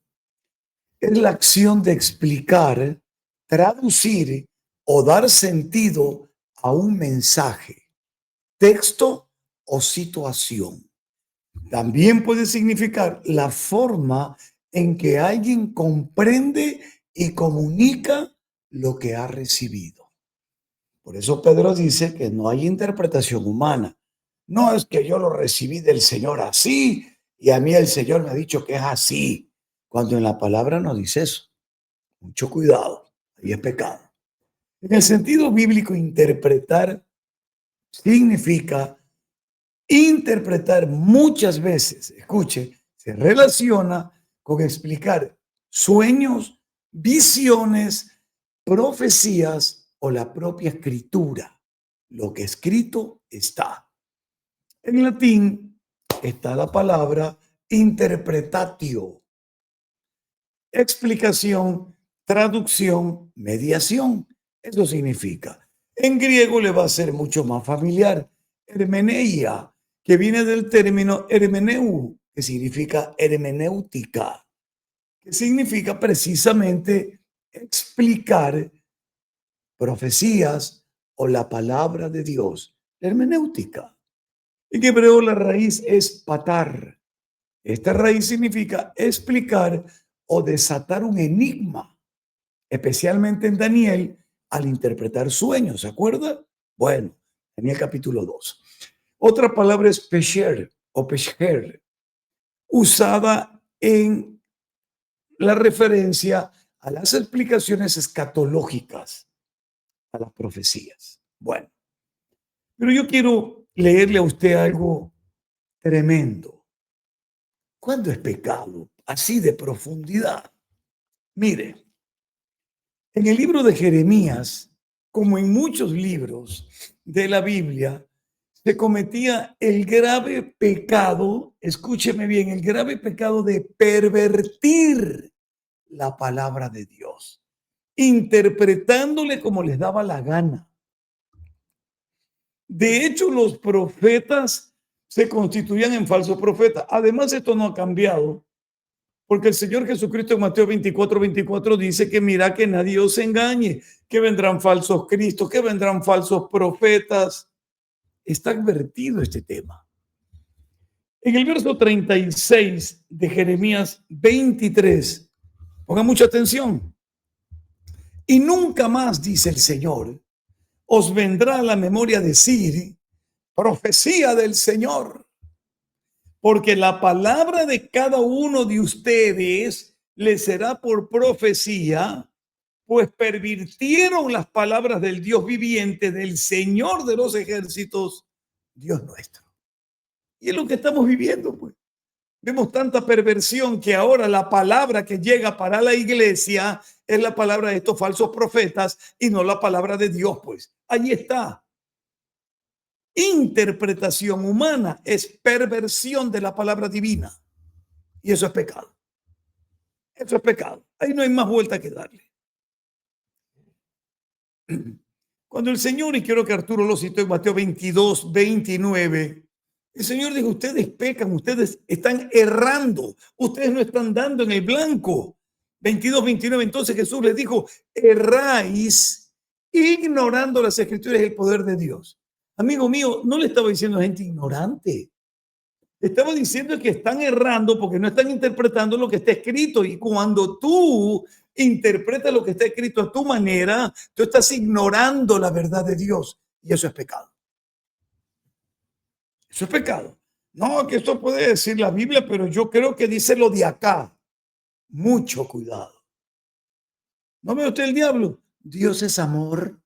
es la acción de explicar, traducir o dar sentido a un mensaje, texto o situación. También puede significar la forma en que alguien comprende y comunica lo que ha recibido. Por eso Pedro dice que no hay interpretación humana. No es que yo lo recibí del Señor así y a mí el Señor me ha dicho que es así, cuando en la palabra no dice eso. Mucho cuidado, ahí es pecado. En el sentido bíblico, interpretar significa interpretar muchas veces, escuche, se relaciona con explicar sueños, visiones, profecías o la propia escritura. Lo que escrito está. En latín está la palabra interpretatio. Explicación, traducción, mediación. Eso significa. En griego le va a ser mucho más familiar. Hermeneia, que viene del término hermeneu, que significa hermenéutica, que significa precisamente explicar profecías o la palabra de Dios. Hermenéutica. En hebreo la raíz es patar. Esta raíz significa explicar o desatar un enigma, especialmente en Daniel, al interpretar sueños, ¿se acuerda? Bueno, Daniel capítulo 2. Otra palabra es pesher o pesher, usada en la referencia a las explicaciones escatológicas, a las profecías. Bueno, pero yo quiero leerle a usted algo tremendo. ¿Cuándo es pecado? Así de profundidad. Mire, en el libro de Jeremías, como en muchos libros de la Biblia, se cometía el grave pecado, escúcheme bien, el grave pecado de pervertir la palabra de Dios, interpretándole como les daba la gana. De hecho, los profetas se constituían en falsos profetas. Además, esto no ha cambiado, porque el Señor Jesucristo en Mateo 24:24 dice que mira que nadie os engañe, que vendrán falsos cristos, que vendrán falsos profetas. Está advertido este tema. En el verso 36 de Jeremías 23, pongan mucha atención. Y nunca más, dice el Señor, os vendrá a la memoria decir profecía del Señor, porque la palabra de cada uno de ustedes le será por profecía, pues pervirtieron las palabras del Dios viviente, del Señor de los ejércitos, Dios nuestro. Y es lo que estamos viviendo, pues. Vemos tanta perversión que ahora la palabra que llega para la iglesia es la palabra de estos falsos profetas y no la palabra de Dios, pues. Allí está. Interpretación humana es perversión de la palabra divina. Y eso es pecado. Eso es pecado. Ahí no hay más vuelta que darle. Cuando el Señor, y quiero que Arturo lo citó en Mateo 22:29, el Señor dijo, ustedes pecan, ustedes están errando, ustedes no están dando en el blanco. 22:29, entonces Jesús les dijo, erráis ignorando las escrituras y el poder de Dios. Amigo mío, no le estaba diciendo a gente ignorante. Estaba diciendo que están errando porque no están interpretando lo que está escrito. Y cuando tú interpretas lo que está escrito a tu manera, tú estás ignorando la verdad de Dios. Y eso es pecado. Eso es pecado. No, que esto puede decir la Biblia, pero yo creo que dice lo de acá. Mucho cuidado. ¿No ve usted el diablo? Dios es amor.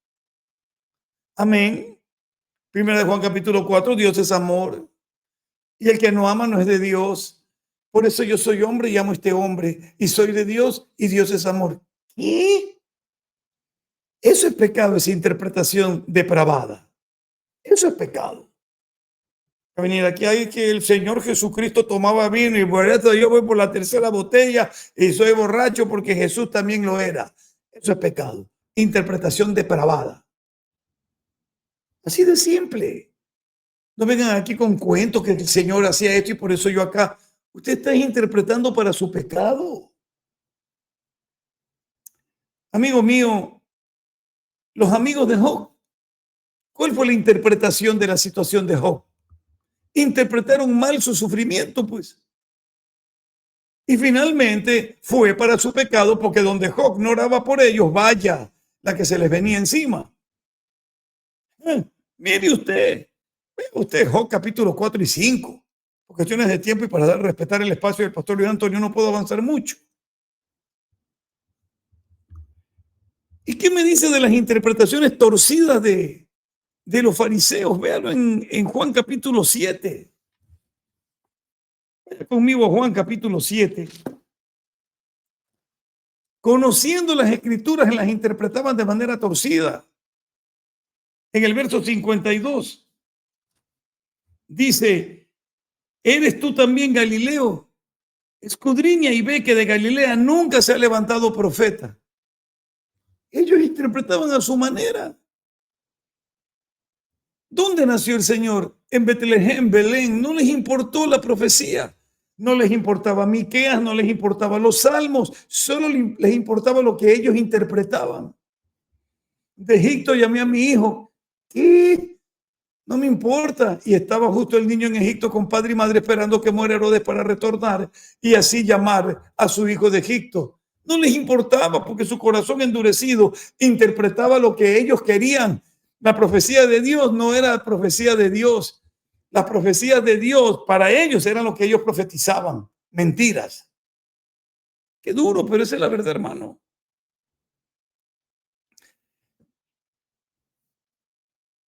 Amén. Primera de Juan capítulo 4, Dios es amor. Y el que no ama no es de Dios. Por eso yo soy hombre y amo a este hombre. Y soy de Dios y Dios es amor. ¿Qué? Eso es pecado, esa interpretación depravada. Eso es pecado. A venir aquí hay que el Señor Jesucristo tomaba vino y por eso yo voy por la tercera botella y soy borracho porque Jesús también lo era. Eso es pecado. Interpretación depravada. Así de simple. No vengan aquí con cuentos que el Señor hacía esto y por eso yo acá. Usted está interpretando para su pecado. Amigo mío, los amigos de Job, ¿cuál fue la interpretación de la situación de Job? Interpretaron mal su sufrimiento, pues. Y finalmente fue para su pecado porque donde Job no oraba por ellos, vaya la que se les venía encima. Mire usted, vea usted Job capítulo 4 y 5. Por cuestiones de tiempo y para respetar el espacio del pastor Luis Antonio no puedo avanzar mucho. ¿Y qué me dice de las interpretaciones torcidas de los fariseos? Véalo en Juan capítulo 7. Vaya conmigo a Juan capítulo 7. Conociendo las escrituras, las interpretaban de manera torcida. En el verso 52 dice: ¿eres tú también Galileo? Escudriña y ve que de Galilea nunca se ha levantado profeta. Ellos interpretaban a su manera. ¿Dónde nació el Señor? En Betlehem, Belén. No les importó la profecía. No les importaba Miqueas, no les importaba los salmos. Solo les importaba lo que ellos interpretaban. De Egipto llamé a mi hijo. ¿Qué? No me importa. Y estaba justo el niño en Egipto con padre y madre esperando que muera Herodes para retornar y así llamar a su hijo de Egipto. No les importaba porque su corazón endurecido interpretaba lo que ellos querían. La profecía de Dios no era la profecía de Dios. Las profecías de Dios para ellos eran lo que ellos profetizaban. Mentiras. Qué duro, pero esa es la verdad, hermano.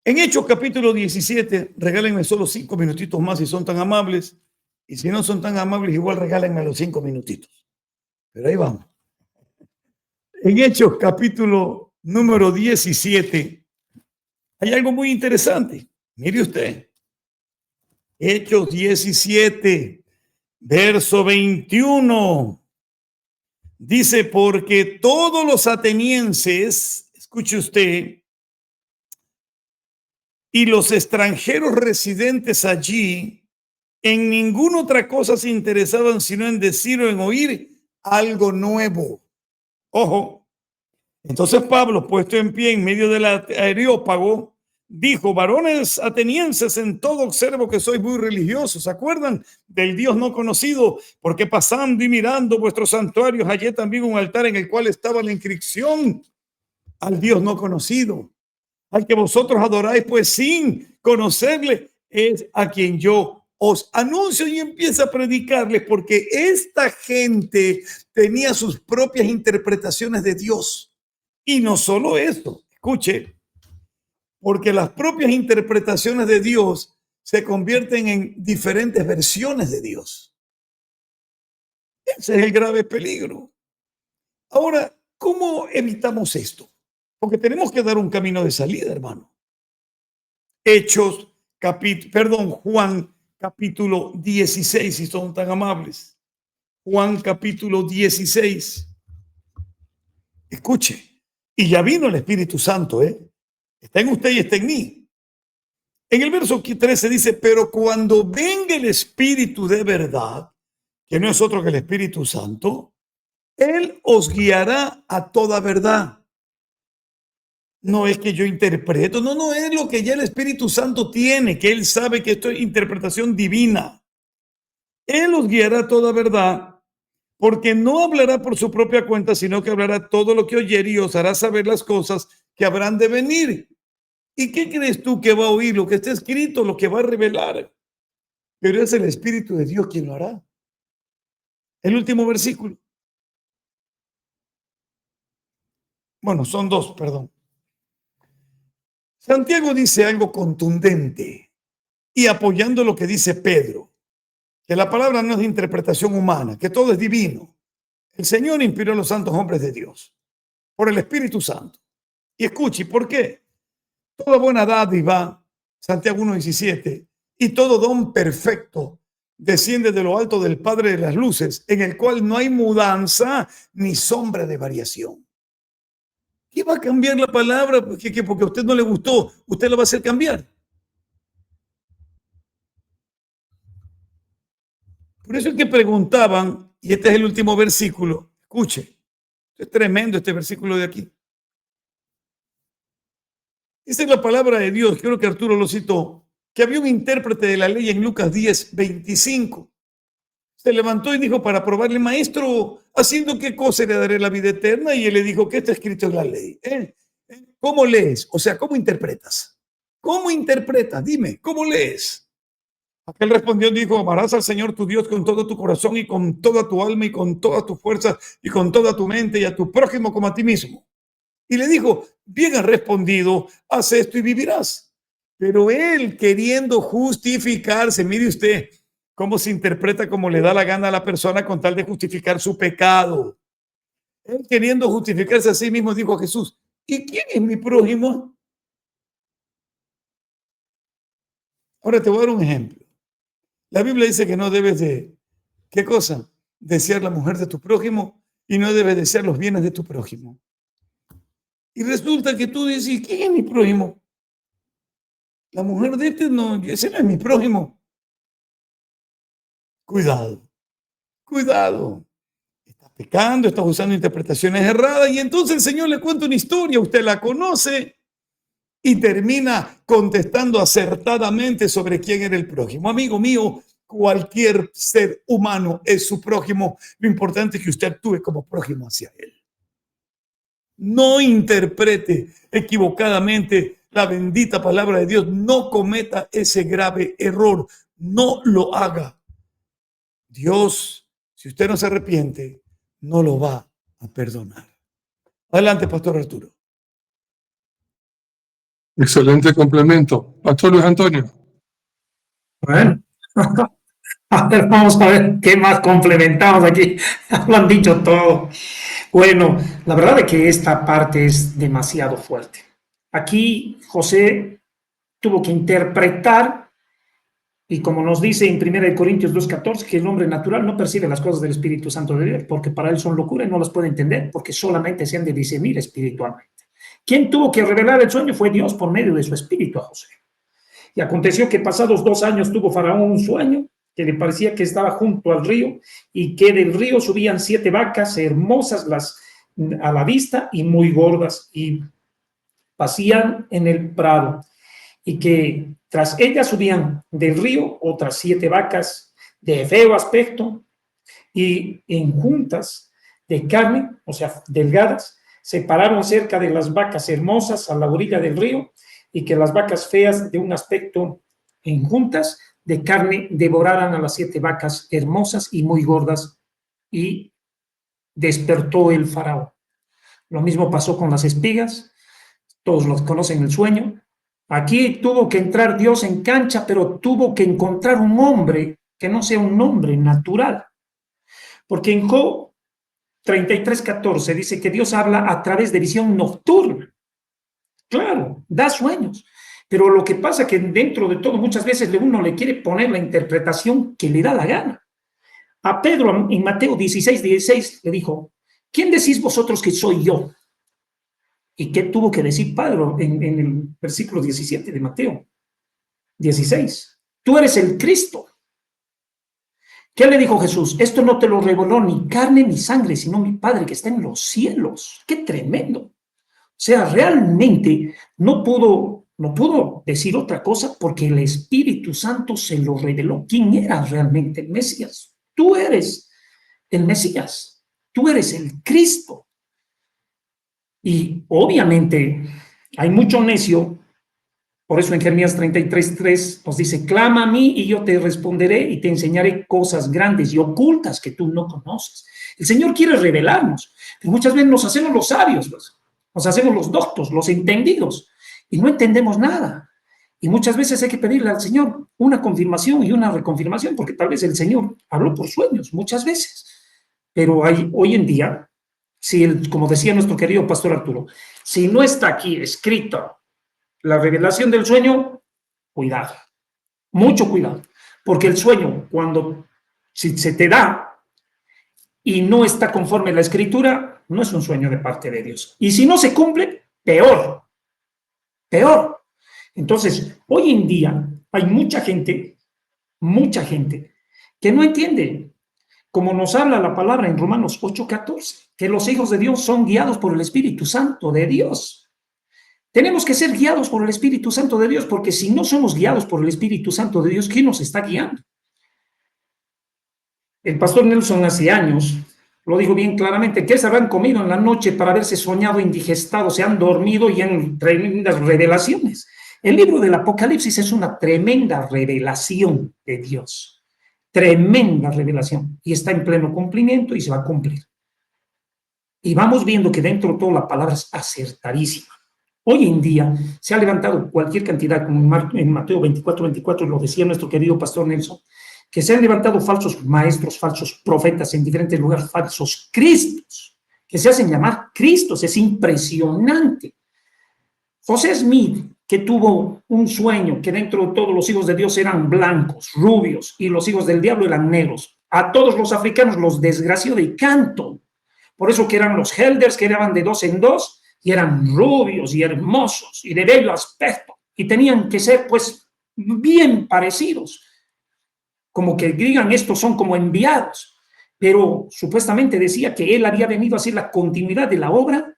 En Hechos capítulo 17, regálenme solo 5 minutitos más si son tan amables. Y si no son tan amables, igual regálenme los 5 minutitos. Pero ahí vamos. En Hechos capítulo número 17, hay algo muy interesante. Mire usted. Hechos 17, verso 21. Dice: porque todos los atenienses, escuche usted, y los extranjeros residentes allí, en ninguna otra cosa se interesaban sino en decir o en oír algo nuevo. Ojo. Entonces Pablo, puesto en pie en medio del Areópago, dijo: varones atenienses, en todo observo que sois muy religiosos. ¿Se acuerdan del Dios no conocido? Porque pasando y mirando vuestros santuarios hallé también un altar en el cual estaba la inscripción al Dios no conocido, al que vosotros adoráis, pues sin conocerle, es a quien yo os anuncio. Y empieza a predicarles, porque esta gente tenía sus propias interpretaciones de Dios. Y no solo eso, escuche, porque las propias interpretaciones de Dios se convierten en diferentes versiones de Dios. Ese es el grave peligro. Ahora, ¿cómo evitamos esto? Porque tenemos que dar un camino de salida, hermano. Juan capítulo 16, si son tan amables. Juan capítulo 16. Escuche. Y ya vino el Espíritu Santo, está en usted y está en mí. En el verso 13 dice: pero cuando venga el Espíritu de verdad, que no es otro que el Espíritu Santo, Él os guiará a toda verdad. No es que yo interpreto, no, es lo que ya el Espíritu Santo tiene, que Él sabe que esto es interpretación divina. Él los guiará a toda verdad, porque no hablará por su propia cuenta, sino que hablará todo lo que oyere y os hará saber las cosas que habrán de venir. ¿Y qué crees tú que va a oír? Lo que está escrito, lo que va a revelar. Pero es el Espíritu de Dios quien lo hará. El último versículo. Bueno, son dos, perdón. Santiago dice algo contundente y apoyando lo que dice Pedro, que la palabra no es de interpretación humana, que todo es divino. El Señor inspiró a los santos hombres de Dios por el Espíritu Santo. Y escuche, ¿por qué? Toda buena dádiva, Santiago 1:17, y todo don perfecto desciende de lo alto del Padre de las luces, en el cual no hay mudanza ni sombra de variación. ¿Qué va a cambiar la palabra? Porque a usted no le gustó, usted la va a hacer cambiar. Por eso es que preguntaban, y este es el último versículo, escuche, es tremendo este versículo de aquí. Esa es la palabra de Dios, creo que Arturo lo citó, que había un intérprete de la ley en Lucas 10:25. Se levantó y dijo para probarle, maestro, ¿haciendo qué cosa le daré la vida eterna? Y él le dijo, ¿qué está escrito en la ley? ¿Cómo lees? O sea, ¿cómo interpretas? ¿Cómo interpretas? Dime, ¿cómo lees? Aquel respondió y dijo, amarás al Señor tu Dios con todo tu corazón y con toda tu alma y con toda tu fuerza y con toda tu mente y a tu prójimo como a ti mismo. Y le dijo, bien has respondido, haz esto y vivirás. Pero él queriendo justificarse, mire usted cómo se interpreta como le da la gana a la persona con tal de justificar su pecado. Él queriendo justificarse a sí mismo dijo a Jesús, ¿y quién es mi prójimo? Ahora te voy a dar un ejemplo. La Biblia dice que no debes de, ¿qué cosa? Desear la mujer de tu prójimo y no debes desear los bienes de tu prójimo. Y resulta que tú dices, ¿quién es mi prójimo? La mujer de este no, ese no es mi prójimo. Cuidado, cuidado. Estás pecando, estás usando interpretaciones erradas y entonces el Señor le cuenta una historia, usted la conoce y termina contestando acertadamente sobre quién era el prójimo. Amigo mío, cualquier ser humano es su prójimo. Lo importante es que usted actúe como prójimo hacia él. No interprete equivocadamente la bendita palabra de Dios. No cometa ese grave error. No lo haga. Dios, si usted no se arrepiente, no lo va a perdonar. Adelante, Pastor Arturo. Excelente complemento. Pastor Luis Antonio. Bueno, a ver, vamos a ver qué más complementamos aquí. Lo han dicho todo. Bueno, la verdad es que esta parte es demasiado fuerte. Aquí José tuvo que interpretar, y como nos dice en 1 Corintios 2:14, que el hombre natural no percibe las cosas del Espíritu Santo de Dios, porque para él son locura y no las puede entender, porque solamente se han de discernir espiritualmente. Quien tuvo que revelar el sueño fue Dios por medio de su Espíritu a José. Y aconteció que pasados 2 años tuvo Faraón un sueño que le parecía que estaba junto al río y que del río subían 7 vacas hermosas a la vista y muy gordas y pasían en el prado, y que tras ellas subían del río otras 7 vacas de feo aspecto y en juntas de carne, o sea, delgadas, se pararon cerca de las vacas hermosas a la orilla del río, y que las vacas feas de un aspecto en juntas de carne devoraran a las 7 vacas hermosas y muy gordas, y despertó el faraón. Lo mismo pasó con las espigas, todos los conocen el sueño. Aquí tuvo que entrar Dios en cancha, pero tuvo que encontrar un hombre que no sea un hombre natural. Porque en Job 33:14 dice que Dios habla a través de visión nocturna. Claro, da sueños. Pero lo que pasa es que dentro de todo muchas veces uno le quiere poner la interpretación que le da la gana. A Pedro en Mateo 16:16 le dijo, ¿quién decís vosotros que soy yo? ¿Y qué tuvo que decir Pedro en el versículo 17 de Mateo 16? Tú eres el Cristo. ¿Qué le dijo Jesús? Esto no te lo reveló ni carne ni sangre, sino mi Padre que está en los cielos. ¡Qué tremendo! O sea, realmente no pudo no pudo decir otra cosa porque el Espíritu Santo se lo reveló. ¿Quién era realmente el Mesías? Tú eres el Mesías, tú eres el Cristo. Y obviamente hay mucho necio. Por eso en Jeremías 33:3 nos dice: clama a mí y yo te responderé y te enseñaré cosas grandes y ocultas que tú no conoces. El Señor quiere revelarnos, pero muchas veces nos hacemos los sabios, nos hacemos los doctos, los entendidos, y no entendemos nada. Y muchas veces hay que pedirle al Señor una confirmación y una reconfirmación, porque tal vez el Señor habló por sueños muchas veces. Pero hoy en día, como decía nuestro querido pastor Arturo, si no está aquí escrito la revelación del sueño, cuidado, mucho cuidado, porque el sueño, si se te da y no está conforme a la escritura, no es un sueño de parte de Dios. Y si no se cumple, peor, peor. Entonces, hoy en día hay mucha gente que no entiende, como nos habla la palabra en Romanos 8:14, que los hijos de Dios son guiados por el Espíritu Santo de Dios. Tenemos que ser guiados por el Espíritu Santo de Dios, porque si no somos guiados por el Espíritu Santo de Dios, ¿quién nos está guiando? El pastor Nelson hace años lo dijo bien claramente, que se habrán comido en la noche para haberse soñado indigestado, se han dormido y en tremendas revelaciones. El libro del Apocalipsis es una tremenda revelación de Dios, tremenda revelación, y está en pleno cumplimiento y se va a cumplir. Y vamos viendo que dentro de todo la palabra es acertadísima. Hoy en día se ha levantado cualquier cantidad, como en Mateo 24:24 lo decía nuestro querido pastor Nelson, que se han levantado falsos maestros, falsos profetas en diferentes lugares, falsos cristos, que se hacen llamar Cristos. Es impresionante. José Smith, que tuvo un sueño que dentro de todos los hijos de Dios eran blancos, rubios, y los hijos del diablo eran negros. A todos los africanos los desgració de canto. Por eso que eran los elders, que eran de 2 en 2, y eran rubios y hermosos y de bello aspecto, y tenían que ser pues bien parecidos, como que digan estos son como enviados, pero supuestamente decía que él había venido a hacer la continuidad de la obra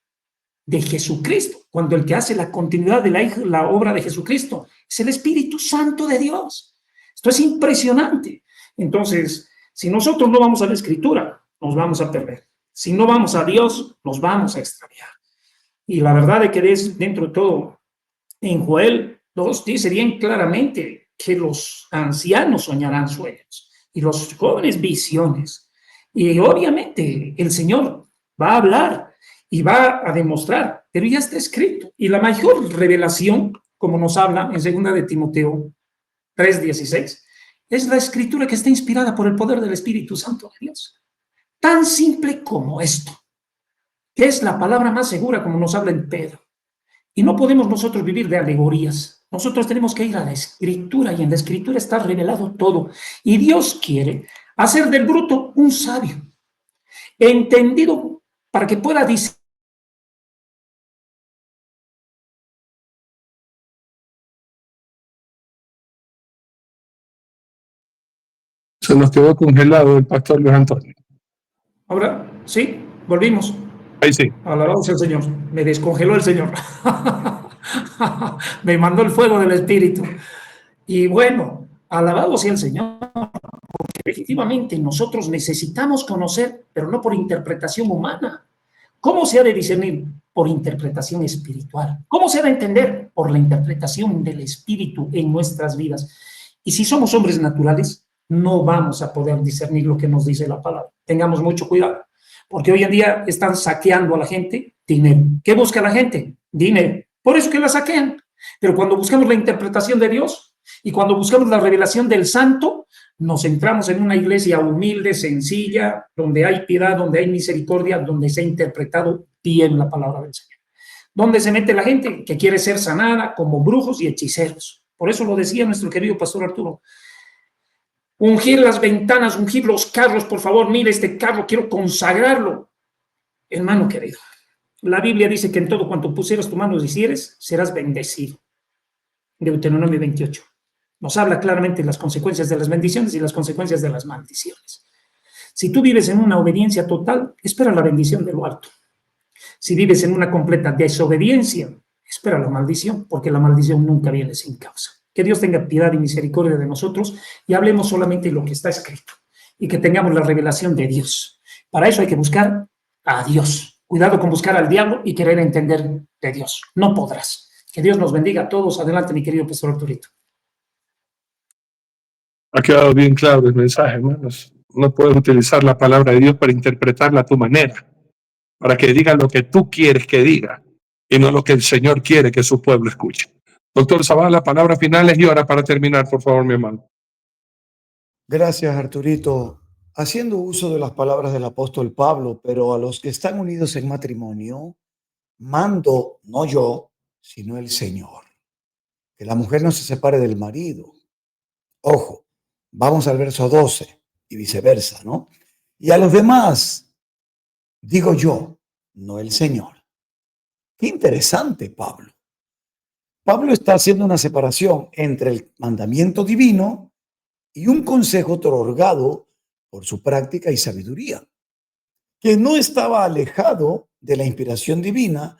de Jesucristo, cuando el que hace la continuidad de la obra de Jesucristo es el Espíritu Santo de Dios. Esto es impresionante. Entonces, si nosotros no vamos a la Escritura, nos vamos a perder. Si no vamos a Dios, nos vamos a extraviar. Y la verdad es que dentro de todo, en Joel 2 dice bien claramente que los ancianos soñarán sueños y los jóvenes visiones. Y obviamente el Señor va a hablar y va a demostrar, pero ya está escrito. Y la mayor revelación, como nos habla en 2 de Timoteo 3:16, es la escritura que está inspirada por el poder del Espíritu Santo de Dios. Tan simple como esto, que es la palabra más segura, como nos habla en Pedro. Y no podemos nosotros vivir de alegorías. Nosotros tenemos que ir a la Escritura, y en la Escritura está revelado todo. Y Dios quiere hacer del bruto un sabio, entendido para que pueda discernir. Se nos quedó congelado el pastor Luis Antonio. Ahora, sí, volvimos. Ahí sí. Alabado sea el Señor. Me descongeló el Señor. Me mandó el fuego del Espíritu. Y bueno, alabado sea el Señor, porque efectivamente nosotros necesitamos conocer, pero no por interpretación humana. ¿Cómo se ha de discernir? Por interpretación espiritual. ¿Cómo se ha de entender? Por la interpretación del Espíritu en nuestras vidas. Y si somos hombres naturales, no vamos a poder discernir lo que nos dice la palabra. Tengamos mucho cuidado, porque hoy en día están saqueando a la gente dinero. ¿Qué busca la gente? Dinero. Por eso que la saquean. Pero cuando buscamos la interpretación de Dios y cuando buscamos la revelación del Santo, nos centramos en una iglesia humilde, sencilla, donde hay piedad, donde hay misericordia, donde se ha interpretado bien la palabra del Señor. Donde se mete la gente que quiere ser sanada como brujos y hechiceros. Por eso lo decía nuestro querido pastor Arturo. Ungir las ventanas, ungir los carros, por favor, mire este carro, quiero consagrarlo. Hermano querido, la Biblia dice que en todo cuanto pusieras tu mano y hicieres, serás bendecido. Deuteronomio 28. Nos habla claramente de las consecuencias de las bendiciones y las consecuencias de las maldiciones. Si tú vives en una obediencia total, espera la bendición de lo alto. Si vives en una completa desobediencia, espera la maldición, porque la maldición nunca viene sin causa. Que Dios tenga piedad y misericordia de nosotros y hablemos solamente de lo que está escrito y que tengamos la revelación de Dios. Para eso hay que buscar a Dios. Cuidado con buscar al diablo y querer entender de Dios. No podrás. Que Dios nos bendiga a todos. Adelante, mi querido pastor Arturito. Ha quedado bien claro el mensaje, hermanos. No puedes utilizar la palabra de Dios para interpretarla a tu manera, para que diga lo que tú quieres que diga y no lo que el Señor quiere que su pueblo escuche. Doctor Zavala, palabras finales y ahora para terminar, por favor, mi hermano. Gracias, Arturito. Haciendo uso de las palabras del apóstol Pablo, pero a los que están unidos en matrimonio, mando no yo, sino el Señor. Que la mujer no se separe del marido. Ojo, vamos al verso 12 y viceversa, ¿no? Y a los demás, digo yo, no el Señor. Qué interesante, Pablo. Pablo está haciendo una separación entre el mandamiento divino y un consejo otorgado por su práctica y sabiduría, que no estaba alejado de la inspiración divina,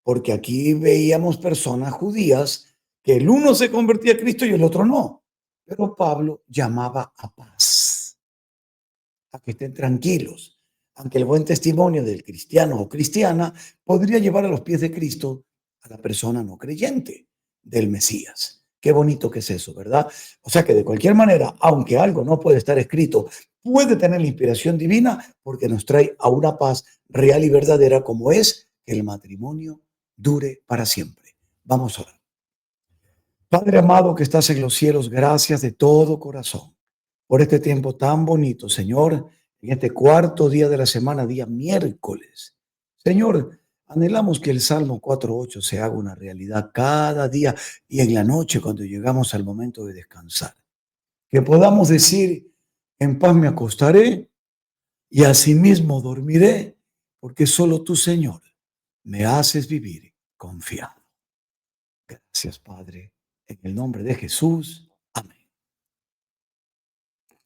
porque aquí veíamos personas judías que el uno se convertía a Cristo y el otro no. Pero Pablo llamaba a paz, a que estén tranquilos, aunque el buen testimonio del cristiano o cristiana podría llevar a los pies de Cristo a la persona no creyente del Mesías. Qué bonito que es eso, ¿verdad? O sea que de cualquier manera, aunque algo no puede estar escrito, puede tener la inspiración divina porque nos trae a una paz real y verdadera como es que el matrimonio dure para siempre. Vamos a orar. Padre amado que estás en los cielos, gracias de todo corazón por este tiempo tan bonito, Señor, en este cuarto día de la semana, día miércoles. Señor, anhelamos que el Salmo 4:8 se haga una realidad cada día y en la noche cuando llegamos al momento de descansar. Que podamos decir, en paz me acostaré y asimismo dormiré, porque solo tú, Señor, me haces vivir confiado. Gracias, Padre. En el nombre de Jesús. Amén.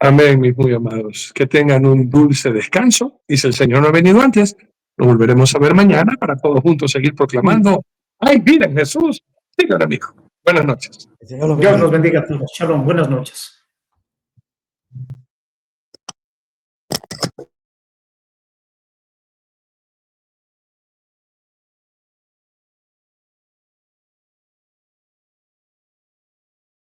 Amén, mis muy amados. Que tengan un dulce descanso. Y si el Señor no ha venido antes, lo volveremos a ver mañana para todos juntos seguir proclamando: ¡ay, vida en Jesús! Señor amigo. Buenas noches. Dios los bendiga a todos. Shalom. Buenas noches.